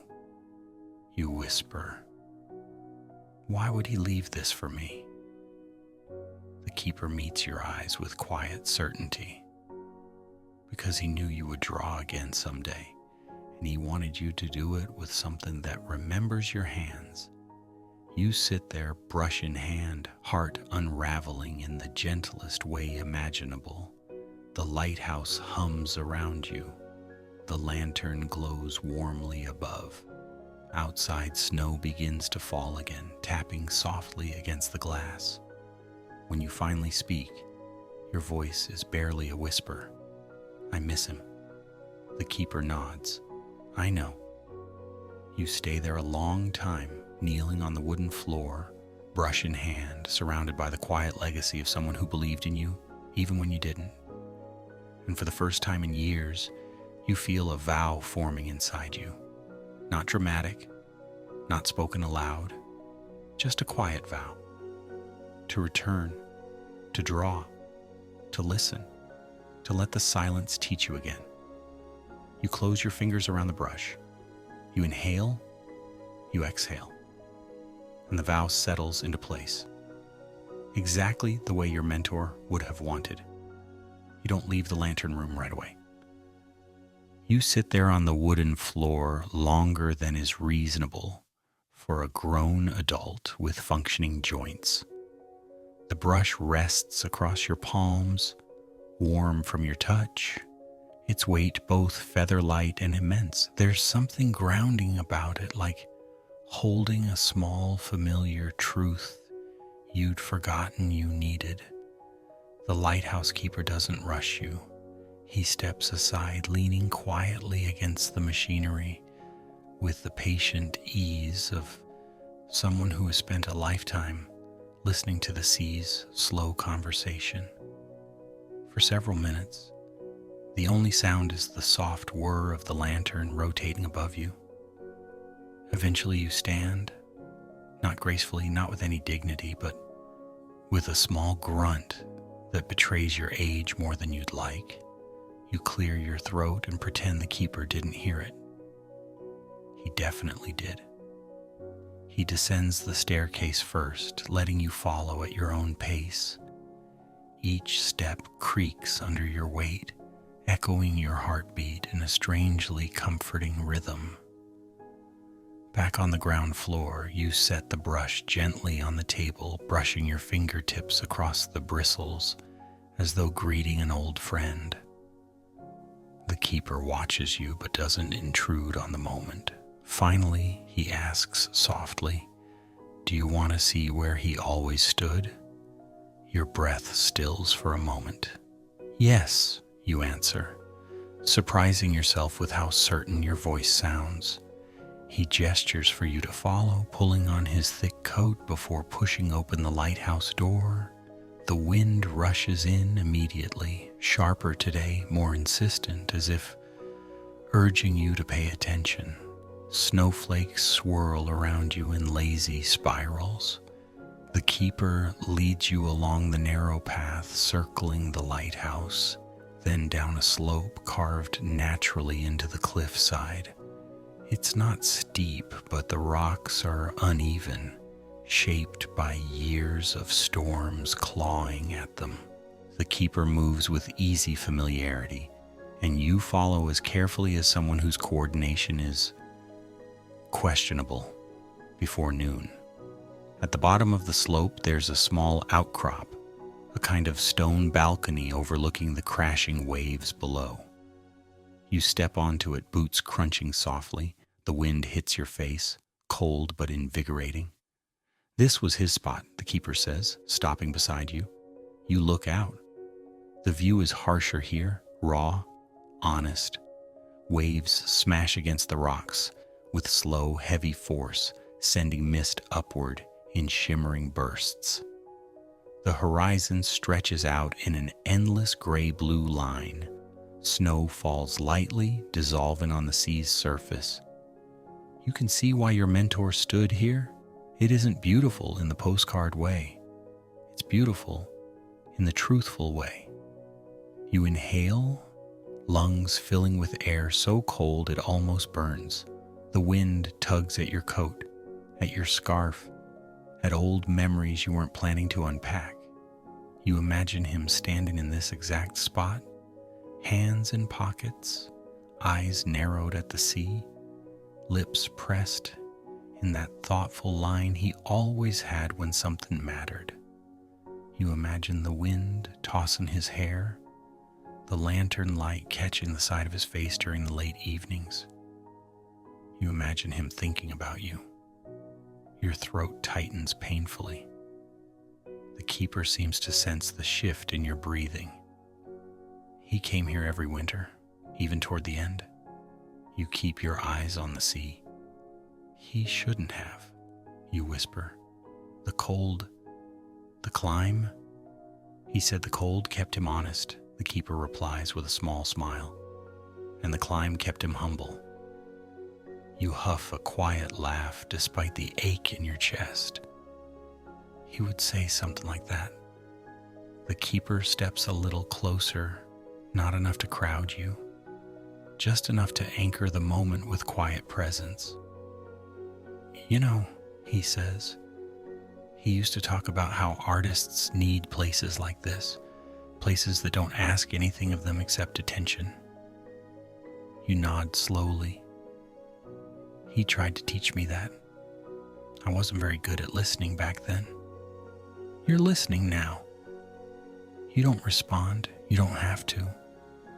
You whisper, "Why would he leave this for me?" The keeper meets your eyes with quiet certainty. Because he knew you would draw again someday, and he wanted you to do it with something that remembers your hands. You sit there, brush in hand, heart unraveling in the gentlest way imaginable. The lighthouse hums around you. The lantern glows warmly above. Outside, snow begins to fall again, tapping softly against the glass. When you finally speak, your voice is barely a whisper. "I miss him." The keeper nods. "I know." You stay there a long time, kneeling on the wooden floor, brush in hand, surrounded by the quiet legacy of someone who believed in you, even when you didn't. And for the first time in years, you feel a vow forming inside you. Not dramatic, not spoken aloud, just a quiet vow. To return, to draw, to listen, to let the silence teach you again. You close your fingers around the brush. You inhale, you exhale, and the vow settles into place. Exactly the way your mentor would have wanted. You don't leave the lantern room right away. You sit there on the wooden floor longer than is reasonable for a grown adult with functioning joints. The brush rests across your palms, warm from your touch, its weight both feather-light and immense. There's something grounding about it, like holding a small, familiar truth you'd forgotten you needed. The lighthouse keeper doesn't rush you. He steps aside, leaning quietly against the machinery with the patient ease of someone who has spent a lifetime listening to the sea's slow conversation. For several minutes, the only sound is the soft whir of the lantern rotating above you. Eventually you stand, not gracefully, not with any dignity, but with a small grunt that betrays your age more than you'd like. You clear your throat and pretend the keeper didn't hear it. He definitely did. He descends the staircase first, letting you follow at your own pace. Each step creaks under your weight, echoing your heartbeat in a strangely comforting rhythm. Back on the ground floor, you set the brush gently on the table, brushing your fingertips across the bristles as though greeting an old friend. The keeper watches you but doesn't intrude on the moment. Finally, he asks softly, "Do you want to see where he always stood?" Your breath stills for a moment. "Yes," you answer, surprising yourself with how certain your voice sounds. He gestures for you to follow, pulling on his thick coat before pushing open the lighthouse door. The wind rushes in immediately, sharper today, more insistent, as if urging you to pay attention. Snowflakes swirl around you in lazy spirals. The keeper leads you along the narrow path circling the lighthouse, then down a slope carved naturally into the cliffside. It's not steep, but the rocks are uneven, shaped by years of storms clawing at them. The keeper moves with easy familiarity, and you follow as carefully as someone whose coordination is questionable before noon. At the bottom of the slope, there's a small outcrop, a kind of stone balcony overlooking the crashing waves below. You step onto it, boots crunching softly. The wind hits your face, cold but invigorating. This was his spot, the keeper says, stopping beside you. You look out. The view is harsher here, raw, honest. Waves smash against the rocks with slow, heavy force, sending mist upward in shimmering bursts. The horizon stretches out in an endless gray-blue line. Snow falls lightly, dissolving on the sea's surface. You can see why your mentor stood here. It isn't beautiful in the postcard way. It's beautiful in the truthful way. You inhale, lungs filling with air so cold it almost burns. The wind tugs at your coat, at your scarf, at old memories you weren't planning to unpack. You imagine him standing in this exact spot, hands in pockets, eyes narrowed at the sea, lips pressed in that thoughtful line he always had when something mattered. You imagine the wind tossing his hair, the lantern light catching the side of his face during the late evenings. You imagine him thinking about you. Your throat tightens painfully. The keeper seems to sense the shift in your breathing. He came here every winter, even toward the end. You keep your eyes on the sea. He shouldn't have, you whisper. The cold, the climb? He said the cold kept him honest, the keeper replies with a small smile, and the climb kept him humble. You huff a quiet laugh despite the ache in your chest. He would say something like that. The keeper steps a little closer, not enough to crowd you, just enough to anchor the moment with quiet presence. You know, he says, he used to talk about how artists need places like this, places that don't ask anything of them except attention. You nod slowly. He tried to teach me that. I wasn't very good at listening back then. You're listening now. You don't respond. You don't have to.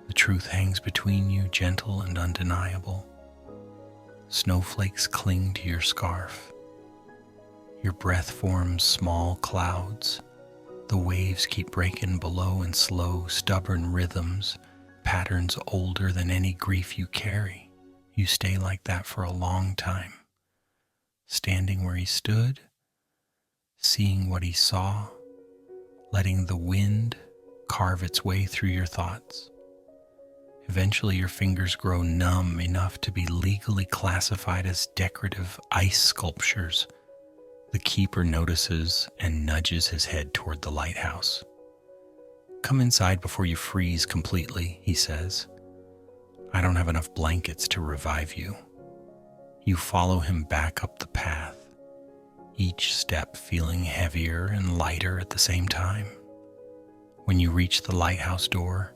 The truth hangs between you, gentle and undeniable. Snowflakes cling to your scarf. Your breath forms small clouds. The waves keep breaking below in slow, stubborn rhythms, patterns older than any grief you carry. You stay like that for a long time, standing where he stood, seeing what he saw, letting the wind carve its way through your thoughts. Eventually, your fingers grow numb enough to be legally classified as decorative ice sculptures. The keeper notices and nudges his head toward the lighthouse. Come inside before you freeze completely, he says. I don't have enough blankets to revive you. You follow him back up the path, each step feeling heavier and lighter at the same time. When you reach the lighthouse door,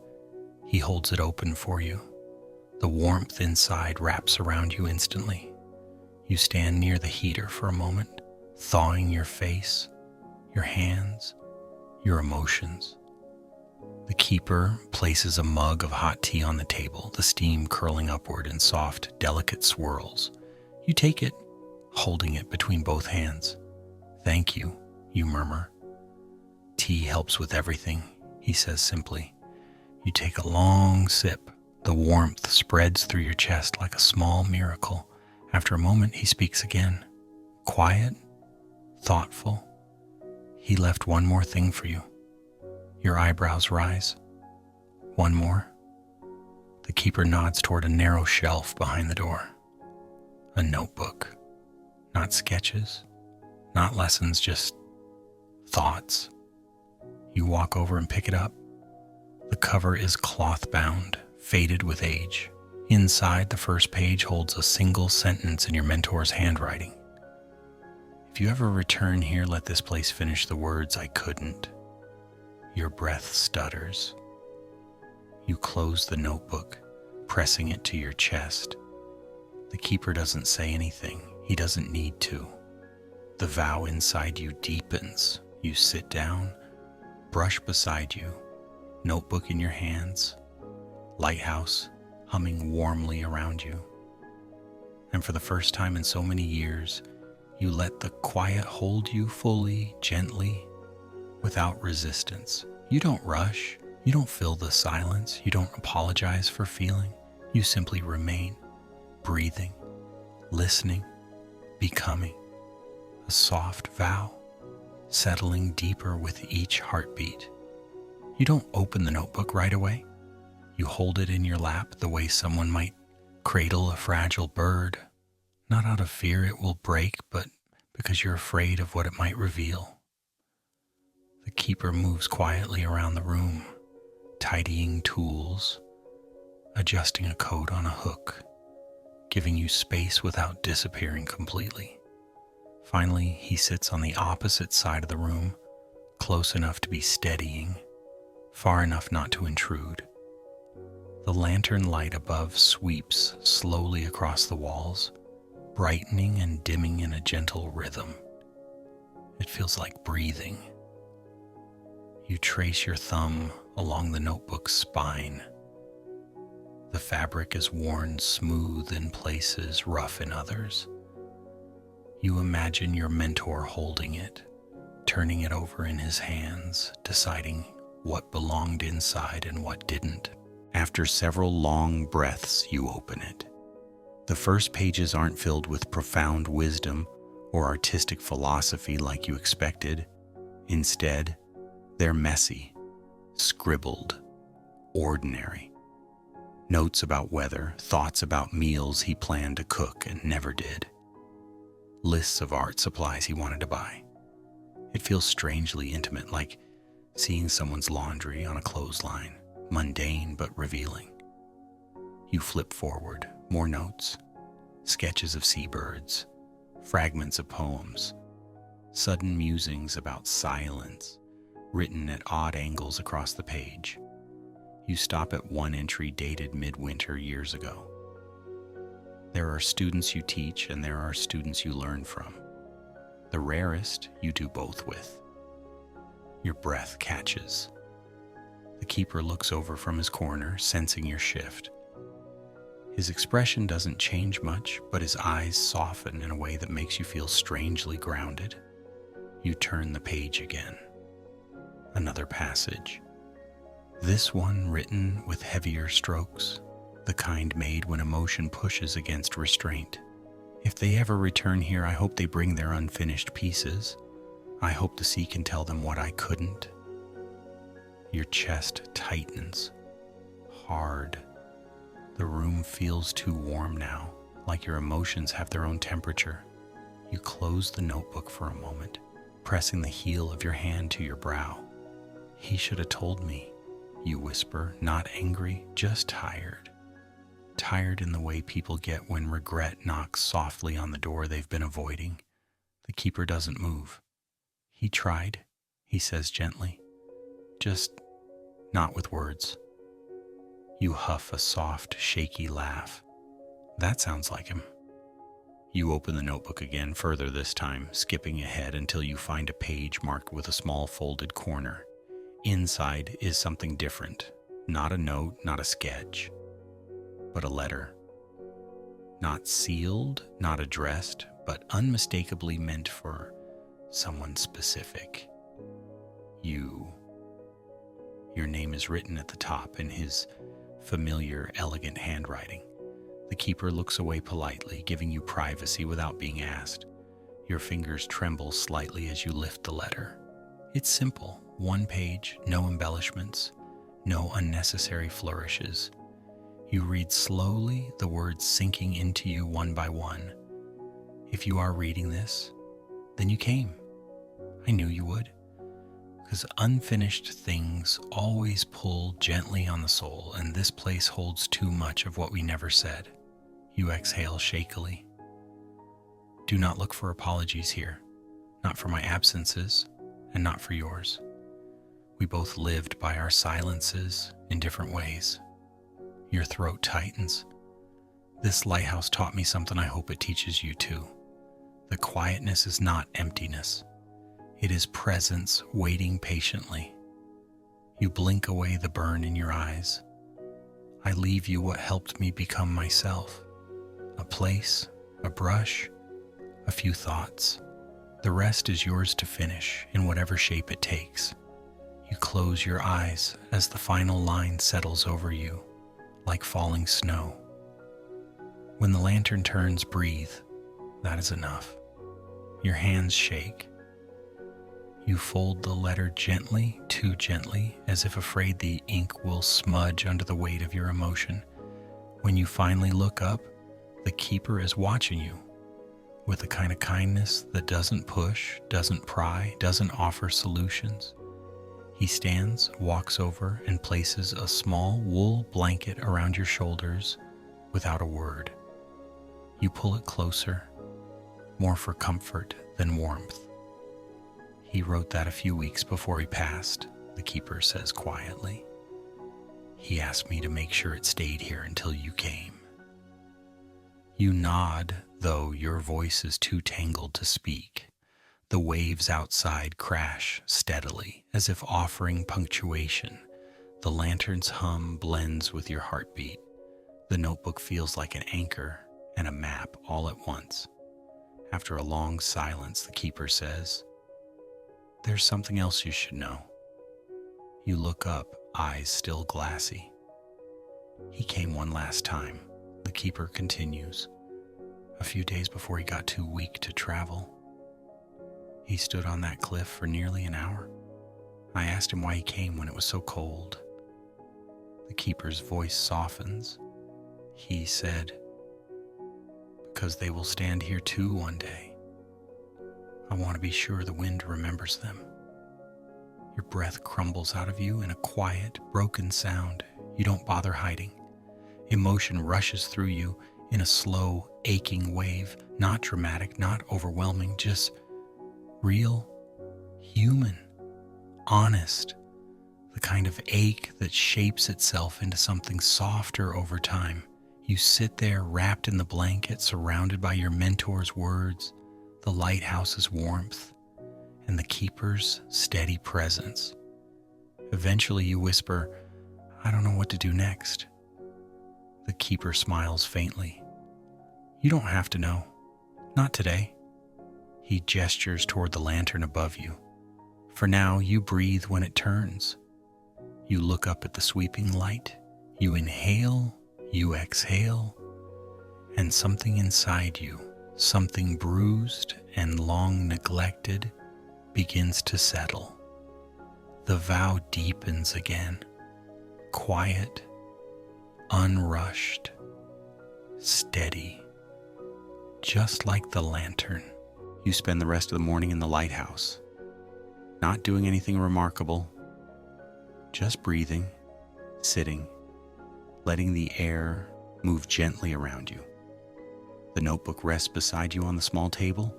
he holds it open for you. The warmth inside wraps around you instantly. You stand near the heater for a moment, thawing your face, your hands, your emotions. The keeper places a mug of hot tea on the table, the steam curling upward in soft, delicate swirls. You take it, holding it between both hands. Thank you, you murmur. Tea helps with everything, he says simply. You take a long sip. The warmth spreads through your chest like a small miracle. After a moment, he speaks again. Quiet, thoughtful. He left one more thing for you. Your eyebrows rise. One more. The keeper nods toward a narrow shelf behind the door. A notebook. Not sketches, not lessons, just thoughts. You walk over and pick it up. The cover is cloth-bound, faded with age. Inside, the first page holds a single sentence in your mentor's handwriting. If you ever return here, let this place finish the words, I couldn't. Your breath stutters. You close the notebook, pressing it to your chest. The keeper doesn't say anything. He doesn't need to. The vow inside you deepens. You sit down, brush beside you, notebook in your hands, lighthouse humming warmly around you. And for the first time in so many years, You let the quiet hold you fully, gently, without resistance. You don't rush. You don't fill the silence. You don't apologize for feeling. You simply remain, breathing, listening, becoming. A soft vow, settling deeper with each heartbeat. You don't open the notebook right away. You hold it in your lap the way someone might cradle a fragile bird, not out of fear it will break, but because you're afraid of what it might reveal. The keeper moves quietly around the room, tidying tools, adjusting a coat on a hook, giving you space without disappearing completely. Finally, he sits on the opposite side of the room, close enough to be steadying, far enough not to intrude. The lantern light above sweeps slowly across the walls, brightening and dimming in a gentle rhythm. It feels like breathing. You trace your thumb along the notebook's spine. The fabric is worn smooth in places, rough in others. You imagine your mentor holding it, turning it over in his hands, deciding what belonged inside and what didn't. After several long breaths, you open it. The first pages aren't filled with profound wisdom or artistic philosophy like you expected. Instead, they're messy, scribbled, ordinary. Notes about weather, thoughts about meals he planned to cook and never did. Lists of art supplies he wanted to buy. It feels strangely intimate, like seeing someone's laundry on a clothesline, mundane but revealing. You flip forward, more notes, sketches of seabirds, fragments of poems, sudden musings about silence, written at odd angles across the page. You stop at one entry dated midwinter years ago. There are students you teach and there are students you learn from. The rarest you do both with. Your breath catches. The keeper looks over from his corner, sensing your shift. His expression doesn't change much, but his eyes soften in a way that makes you feel strangely grounded. You turn the page again. Another passage. This one written with heavier strokes, the kind made when emotion pushes against restraint. If they ever return here, I hope they bring their unfinished pieces. I hope the sea can tell them what I couldn't. Your chest tightens, hard. The room feels too warm now, like your emotions have their own temperature. You close the notebook for a moment, pressing the heel of your hand to your brow. He should have told me, you whisper, not angry, just tired. Tired in the way people get when regret knocks softly on the door they've been avoiding. The keeper doesn't move. He tried, he says gently, just not with words. You huff a soft, shaky laugh. That sounds like him. You open the notebook again, further this time, skipping ahead until you find a page marked with a small folded corner. Inside is something different. Not a note, not a sketch, but a letter. Not sealed, not addressed, but unmistakably meant for someone specific. You. Your name is written at the top in his familiar, elegant handwriting. The keeper looks away politely, giving you privacy without being asked. Your fingers tremble slightly as you lift the letter. It's simple. One page, no embellishments, no unnecessary flourishes. You read slowly, the words sinking into you one by one. If you are reading this, then you came. I knew you would. Because unfinished things always pull gently on the soul, and this place holds too much of what we never said. You exhale shakily. Do not look for apologies here, not for my absences, and not for yours. We both lived by our silences in different ways. Your throat tightens. This lighthouse taught me something I hope it teaches you too. The quietness is not emptiness. It is presence waiting patiently. You blink away the burn in your eyes. I leave you what helped me become myself. A place, a brush, a few thoughts. The rest is yours to finish in whatever shape it takes. You close your eyes as the final line settles over you, like falling snow. When the lantern turns, breathe. That is enough. Your hands shake. You fold the letter gently, too gently, as if afraid the ink will smudge under the weight of your emotion. When you finally look up, the keeper is watching you with the kind of kindness that doesn't push, doesn't pry, doesn't offer solutions. He stands, walks over, and places a small wool blanket around your shoulders without a word. You pull it closer, more for comfort than warmth. He wrote that a few weeks before he passed, the keeper says quietly. He asked me to make sure it stayed here until you came. You nod, though your voice is too tangled to speak. The waves outside crash steadily, as if offering punctuation. The lantern's hum blends with your heartbeat. The notebook feels like an anchor and a map all at once. After a long silence, the keeper says, "There's something else you should know." You look up, eyes still glassy. "He came one last time," the keeper continues, "a few days before he got too weak to travel. He stood on that cliff for nearly an hour. I asked him why he came when it was so cold." The keeper's voice softens. He said, "Because they will stand here too one day. I want to be sure the wind remembers them." Your breath crumbles out of you in a quiet, broken sound you don't bother hiding. Emotion rushes through you in a slow, aching wave, not dramatic, not overwhelming, just real, human, honest, the kind of ache that shapes itself into something softer over time. You sit there wrapped in the blanket, surrounded by your mentor's words, the lighthouse's warmth, and the keeper's steady presence. Eventually you whisper, "I don't know what to do next." The keeper smiles faintly. "You don't have to know. Not today." He gestures toward the lantern above you. "For now, you breathe when it turns." You look up at the sweeping light. You inhale, you exhale, and something inside you, something bruised and long neglected, begins to settle. The vow deepens again, quiet, unrushed, steady, just like the lantern. You spend the rest of the morning in the lighthouse, not doing anything remarkable, just breathing, sitting, letting the air move gently around you. The notebook rests beside you on the small table,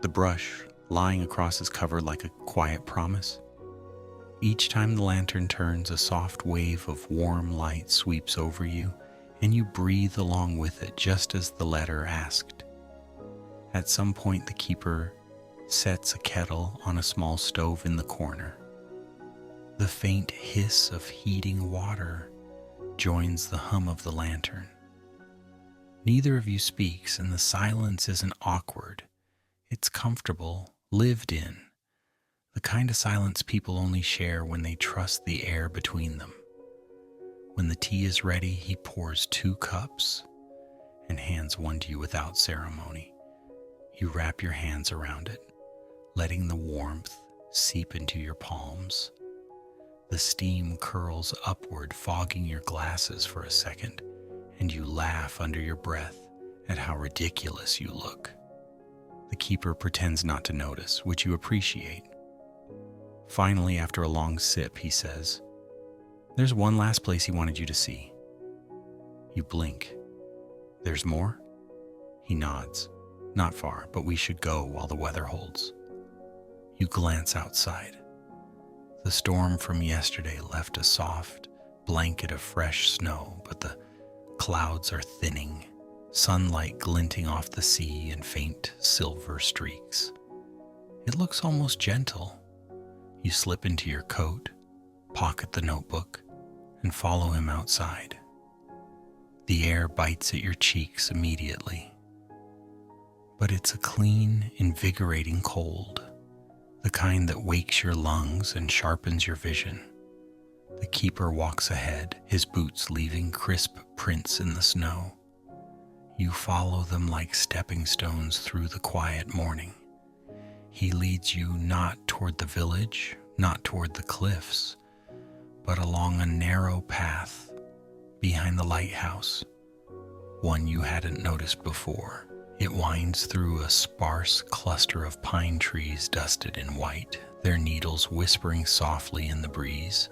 the brush lying across its cover like a quiet promise. Each time the lantern turns, a soft wave of warm light sweeps over you, and you breathe along with it, just as the letter asked. At some point, the keeper sets a kettle on a small stove in the corner. The faint hiss of heating water joins the hum of the lantern. Neither of you speaks, and the silence isn't awkward. It's comfortable, lived in, the kind of silence people only share when they trust the air between them. When the tea is ready, he pours 2 cups and hands one to you without ceremony. You wrap your hands around it, letting the warmth seep into your palms. The steam curls upward, fogging your glasses for a second, and you laugh under your breath at how ridiculous you look. The keeper pretends not to notice, which you appreciate. Finally, after a long sip, he says, "There's one last place he wanted you to see." You blink. "There's more?" He nods. "Not far, but we should go while the weather holds." You glance outside. The storm from yesterday left a soft blanket of fresh snow, but the clouds are thinning, sunlight glinting off the sea in faint silver streaks. It looks almost gentle. You slip into your coat, pocket the notebook, and follow him outside. The air bites at your cheeks immediately. but it's a clean, invigorating cold, the kind that wakes your lungs and sharpens your vision. The keeper walks ahead, his boots leaving crisp prints in the snow. You follow them like stepping stones through the quiet morning. He leads you not toward the village, not toward the cliffs, but along a narrow path behind the lighthouse, one you hadn't noticed before. It winds through a sparse cluster of pine trees dusted in white, their needles whispering softly in the breeze.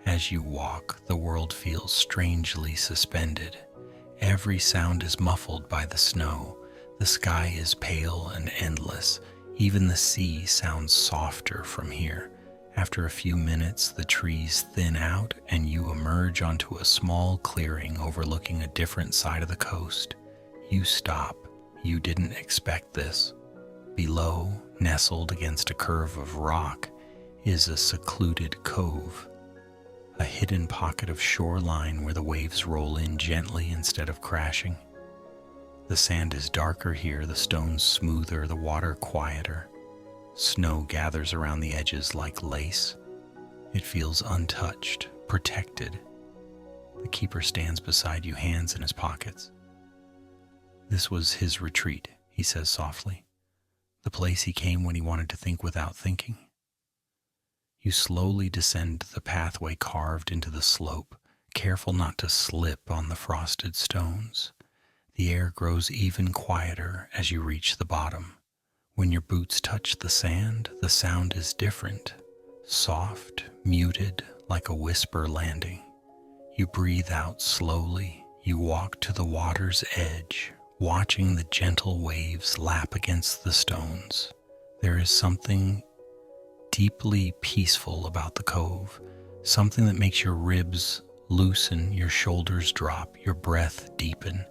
As you walk, the world feels strangely suspended. Every sound is muffled by the snow. The sky is pale and endless. Even the sea sounds softer from here. After a few minutes, the trees thin out and you emerge onto a small clearing overlooking a different side of the coast. You stop. You didn't expect this. Below, nestled against a curve of rock, is a secluded cove, a hidden pocket of shoreline where the waves roll in gently instead of crashing. The sand is darker here, the stones smoother, the water quieter. Snow gathers around the edges like lace. It feels untouched, protected. The keeper stands beside you, hands in his pockets. This was his retreat, he says softly. The place he came when he wanted to think without thinking. You slowly descend the pathway carved into the slope, careful not to slip on the frosted stones. The air grows even quieter as you reach the bottom. When your boots touch the sand, the sound is different, soft, muted, like a whisper landing. You breathe out slowly. You walk to the water's edge, watching the gentle waves lap against the stones. There is something deeply peaceful about the cove, something that makes your ribs loosen, your shoulders drop, your breath deepen.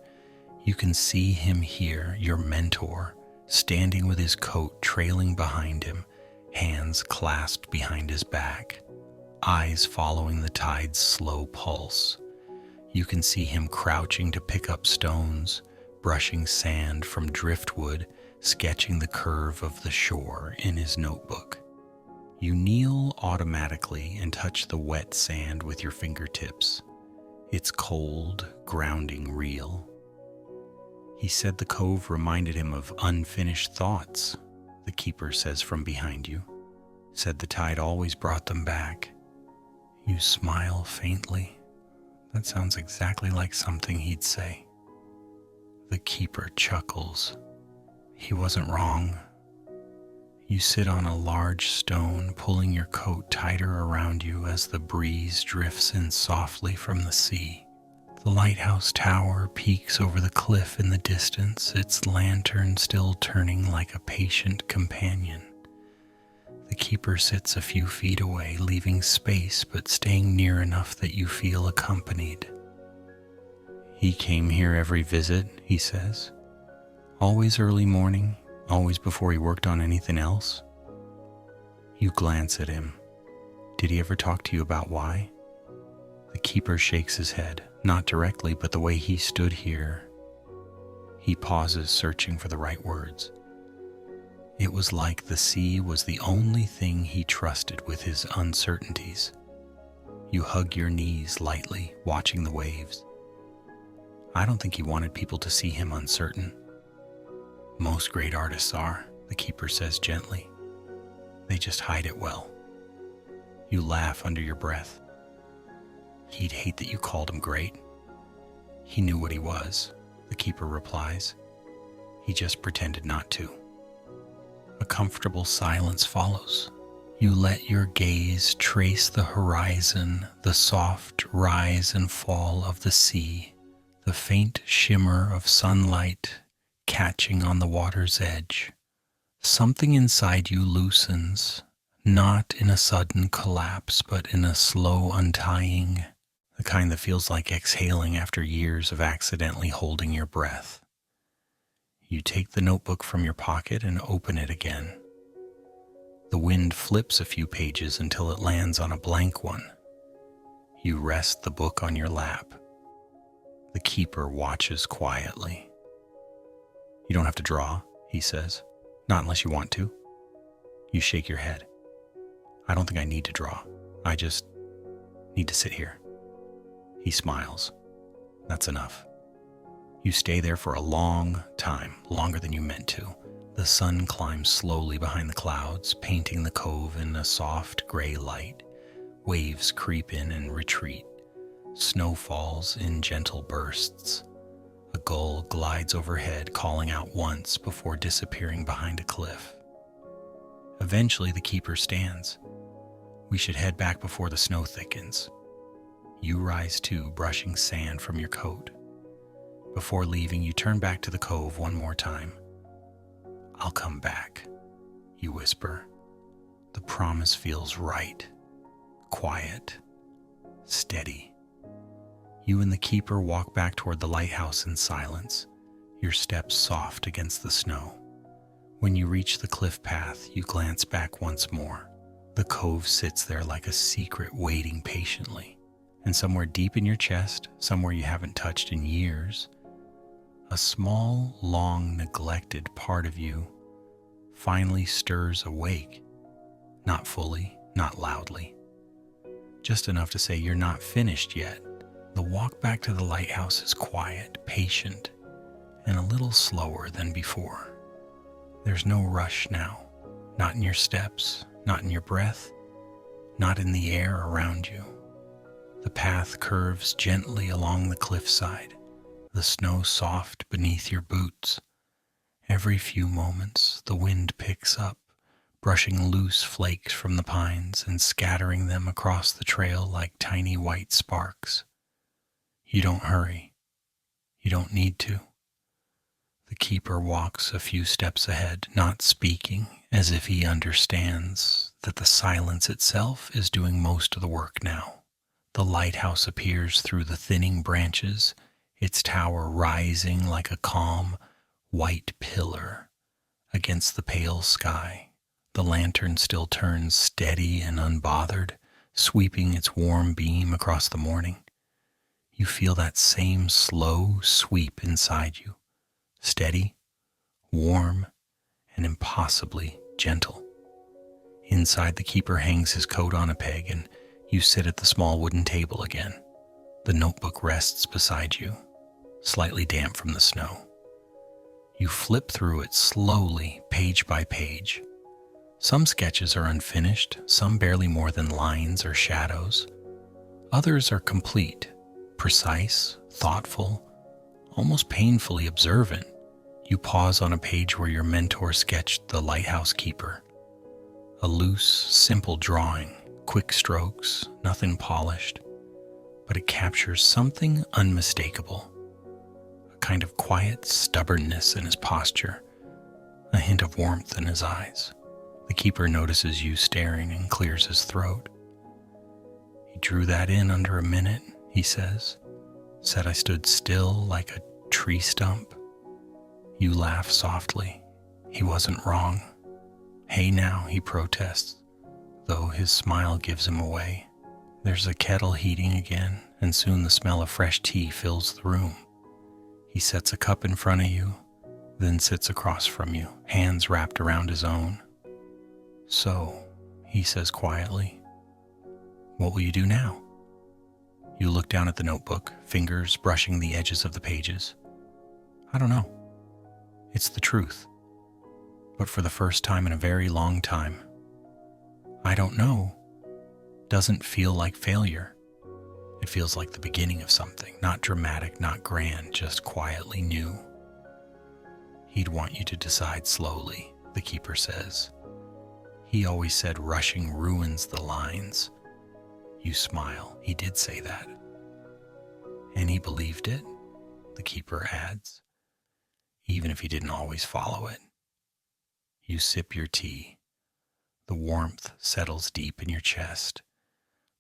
You can see him here, your mentor, standing with his coat trailing behind him, hands clasped behind his back, eyes following the tide's slow pulse. You can see him crouching to pick up stones, brushing sand from driftwood, sketching the curve of the shore in his notebook. You kneel automatically and touch the wet sand with your fingertips. It's cold, grounding, real. He said the cove reminded him of unfinished thoughts, the keeper says from behind you. Said the tide always brought them back. You smile faintly. That sounds exactly like something he'd say. The keeper chuckles. He wasn't wrong. You sit on a large stone, pulling your coat tighter around you as the breeze drifts in softly from the sea. The lighthouse tower peeks over the cliff in the distance, its lantern still turning like a patient companion. The keeper sits a few feet away, leaving space but staying near enough that you feel accompanied. He came here every visit, he says. Always early morning, always before he worked on anything else. You glance at him. Did he ever talk to you about why? The keeper shakes his head, not directly, but the way he stood here. He pauses, searching for the right words. It was like the sea was the only thing he trusted with his uncertainties. You hug your knees lightly, watching the waves. I don't think he wanted people to see him uncertain. Most great artists are, the keeper says gently. They just hide it well. You laugh under your breath. He'd hate that you called him great. He knew what he was, the keeper replies. He just pretended not to. A comfortable silence follows. You let your gaze trace the horizon, the soft rise and fall of the sea, the faint shimmer of sunlight catching on the water's edge. Something inside you loosens, not in a sudden collapse, but in a slow untying, the kind that feels like exhaling after years of accidentally holding your breath. You take the notebook from your pocket and open it again. The wind flips a few pages until it lands on a blank one. You rest the book on your lap. The keeper watches quietly. You don't have to draw, he says. Not unless you want to. You shake your head. I don't think I need to draw. I just need to sit here. He smiles. That's enough. You stay there for a long time, longer than you meant to. The sun climbs slowly behind the clouds, painting the cove in a soft gray light. Waves creep in and retreat. Snow falls in gentle bursts. A gull glides overhead, calling out once before disappearing behind a cliff. Eventually, the keeper stands. We should head back before the snow thickens. You rise too, brushing sand from your coat. Before leaving, you turn back to the cove one more time. I'll come back, you whisper. The promise feels right, quiet, steady. You and the keeper walk back toward the lighthouse in silence, your steps soft against the snow. When you reach the cliff path, you glance back once more. The cove sits there like a secret waiting patiently. And somewhere deep in your chest, somewhere you haven't touched in years, a small, long neglected part of you finally stirs awake. Not fully, not loudly. Just enough to say you're not finished yet. The walk back to the lighthouse is quiet, patient, and a little slower than before. There's no rush now, not in your steps, not in your breath, not in the air around you. The path curves gently along the cliffside, the snow soft beneath your boots. Every few moments, the wind picks up, brushing loose flakes from the pines and scattering them across the trail like tiny white sparks. You don't hurry. You don't need to. The keeper walks a few steps ahead, not speaking, as if he understands that the silence itself is doing most of the work now. The lighthouse appears through the thinning branches, its tower rising like a calm, white pillar against the pale sky. The lantern still turns steady and unbothered, sweeping its warm beam across the morning. You feel that same slow sweep inside you. Steady, warm, and impossibly gentle. Inside, the keeper hangs his coat on a peg, and you sit at the small wooden table again. The notebook rests beside you, slightly damp from the snow. You flip through it slowly, page by page. Some sketches are unfinished, some barely more than lines or shadows. Others are complete, precise, thoughtful, almost painfully observant. You pause on a page where your mentor sketched the lighthouse keeper. A loose, simple drawing, quick strokes, nothing polished, but it captures something unmistakable. A kind of quiet stubbornness in his posture, a hint of warmth in his eyes. The keeper notices you staring and clears his throat. He drew that in under a minute, he says. Said I stood still like a tree stump. You laugh softly. He wasn't wrong. Hey now, he protests, though his smile gives him away. There's a kettle heating again, and soon the smell of fresh tea fills the room. He sets a cup in front of you, then sits across from you, hands wrapped around his own. So, he says quietly, what will you do now? You look down at the notebook, fingers brushing the edges of the pages. I don't know. It's the truth. But for the first time in a very long time, I don't know doesn't feel like failure. It feels like the beginning of something, not dramatic, not grand, just quietly new. He'd want you to decide slowly, the keeper says. He always said rushing ruins the lines. You smile. He did say that. And he believed it, the keeper adds, even if he didn't always follow it. You sip your tea. The warmth settles deep in your chest.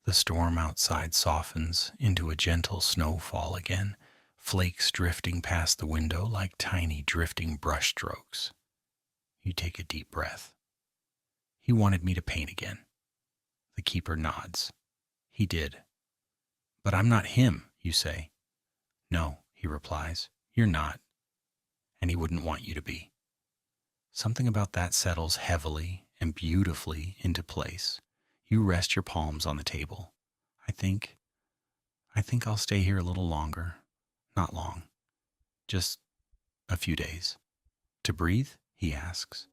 The storm outside softens into a gentle snowfall again, flakes drifting past the window like tiny drifting brush strokes. You take a deep breath. He wanted me to paint again. The keeper nods. He did. But I'm not him, you say. No, he replies, you're not. And he wouldn't want you to be. Something about that settles heavily and beautifully into place. You rest your palms on the table. I think, I think I'll stay here a little longer. Not long. Just a few days. To breathe? He asks.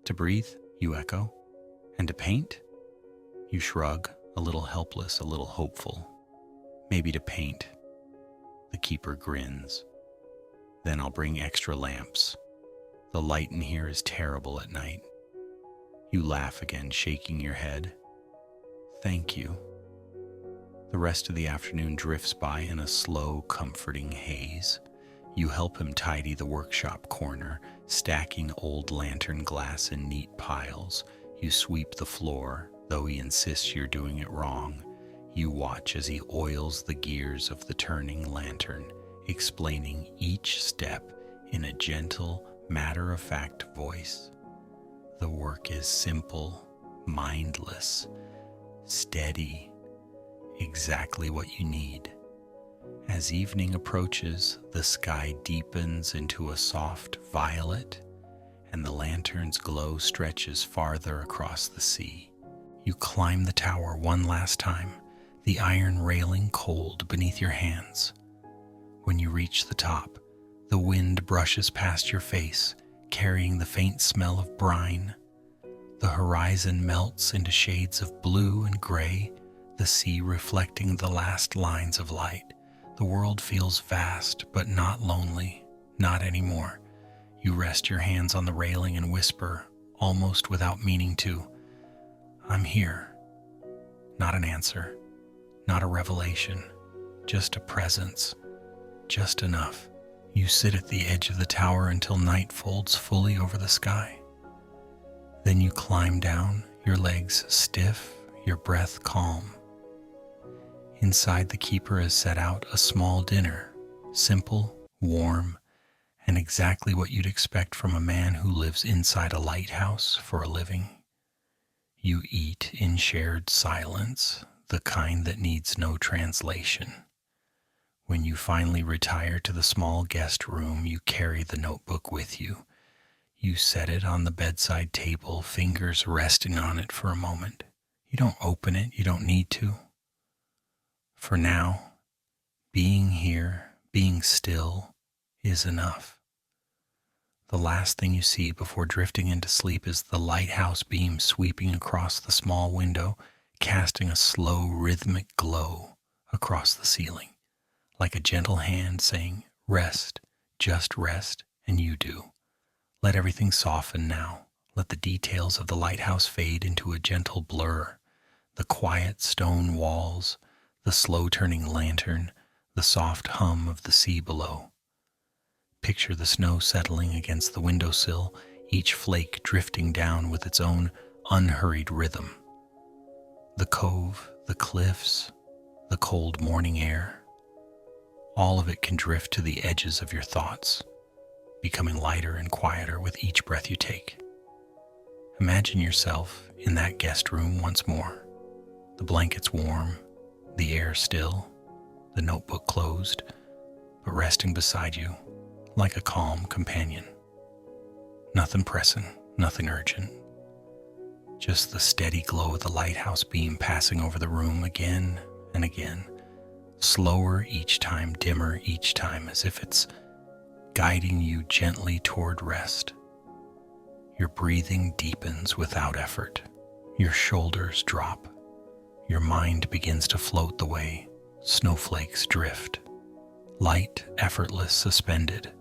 To breathe? You echo. And to paint? You shrug, a little helpless, a little hopeful. Maybe to paint. The keeper grins. Then I'll bring extra lamps. The light in here is terrible at night. You laugh again, shaking your head. Thank you. The rest of the afternoon drifts by in a slow, comforting haze. You help him tidy the workshop corner, stacking old lantern glass in neat piles. You sweep the floor, though he insists you're doing it wrong. You watch as he oils the gears of the turning lantern, explaining each step in a gentle, matter-of-fact voice. The work is simple, mindless, steady, exactly what you need. As evening approaches, the sky deepens into a soft violet, and the lantern's glow stretches farther across the sea. You climb the tower one last time, the iron railing cold beneath your hands. When you reach the top, the wind brushes past your face, carrying the faint smell of brine. The horizon melts into shades of blue and gray, the sea reflecting the last lines of light. The world feels vast, but not lonely, not anymore. You rest your hands on the railing and whisper, almost without meaning to, I'm here. Not an answer, not a revelation, just a presence, just enough. You sit at the edge of the tower until night folds fully over the sky. Then you climb down, your legs stiff, your breath calm. Inside, the keeper has set out a small dinner, simple, warm, and exactly what you'd expect from a man who lives inside a lighthouse for a living. You eat in shared silence, the kind that needs no translation. When you finally retire to the small guest room, you carry the notebook with you. You set it on the bedside table, fingers resting on it for a moment. You don't open it, you don't need to. For now, being here, being still, is enough. The last thing you see before drifting into sleep is the lighthouse beam sweeping across the small window, casting a slow, rhythmic glow across the ceiling, like a gentle hand saying, rest, just rest, and you do. Let everything soften now. Let the details of the lighthouse fade into a gentle blur. The quiet stone walls, the slow-turning lantern, the soft hum of the sea below. Picture the snow settling against the windowsill, each flake drifting down with its own unhurried rhythm. The cove, the cliffs, the cold morning air, all of it can drift to the edges of your thoughts, becoming lighter and quieter with each breath you take. Imagine yourself in that guest room once more. The blankets warm, the air still, the notebook closed, but resting beside you like a calm companion. Nothing pressing, nothing urgent. Just the steady glow of the lighthouse beam passing over the room again and again, slower each time, dimmer each time, as if it's guiding you gently toward rest. Your breathing deepens without effort. Your shoulders drop. Your mind begins to float the way snowflakes drift. Light, effortless, suspended.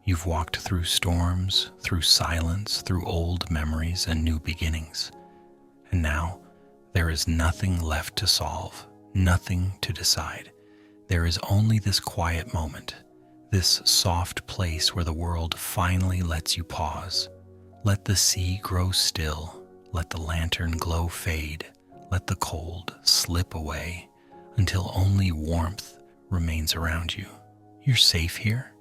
You've walked through storms, through silence, through old memories and new beginnings. And now, there is nothing left to solve, nothing to decide. There is only this quiet moment, this soft place where the world finally lets you pause. Let the sea grow still, let the lantern glow fade, let the cold slip away until only warmth remains around you. You're safe here.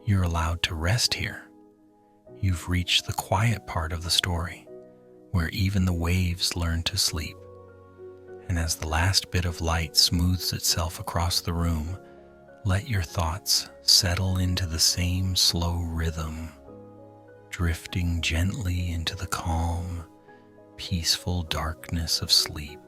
You're allowed to rest here. You've reached the quiet part of the story, where even the waves learn to sleep. And as the last bit of light smooths itself across the room, let your thoughts settle into the same slow rhythm. drifting gently into the calm, peaceful darkness of sleep.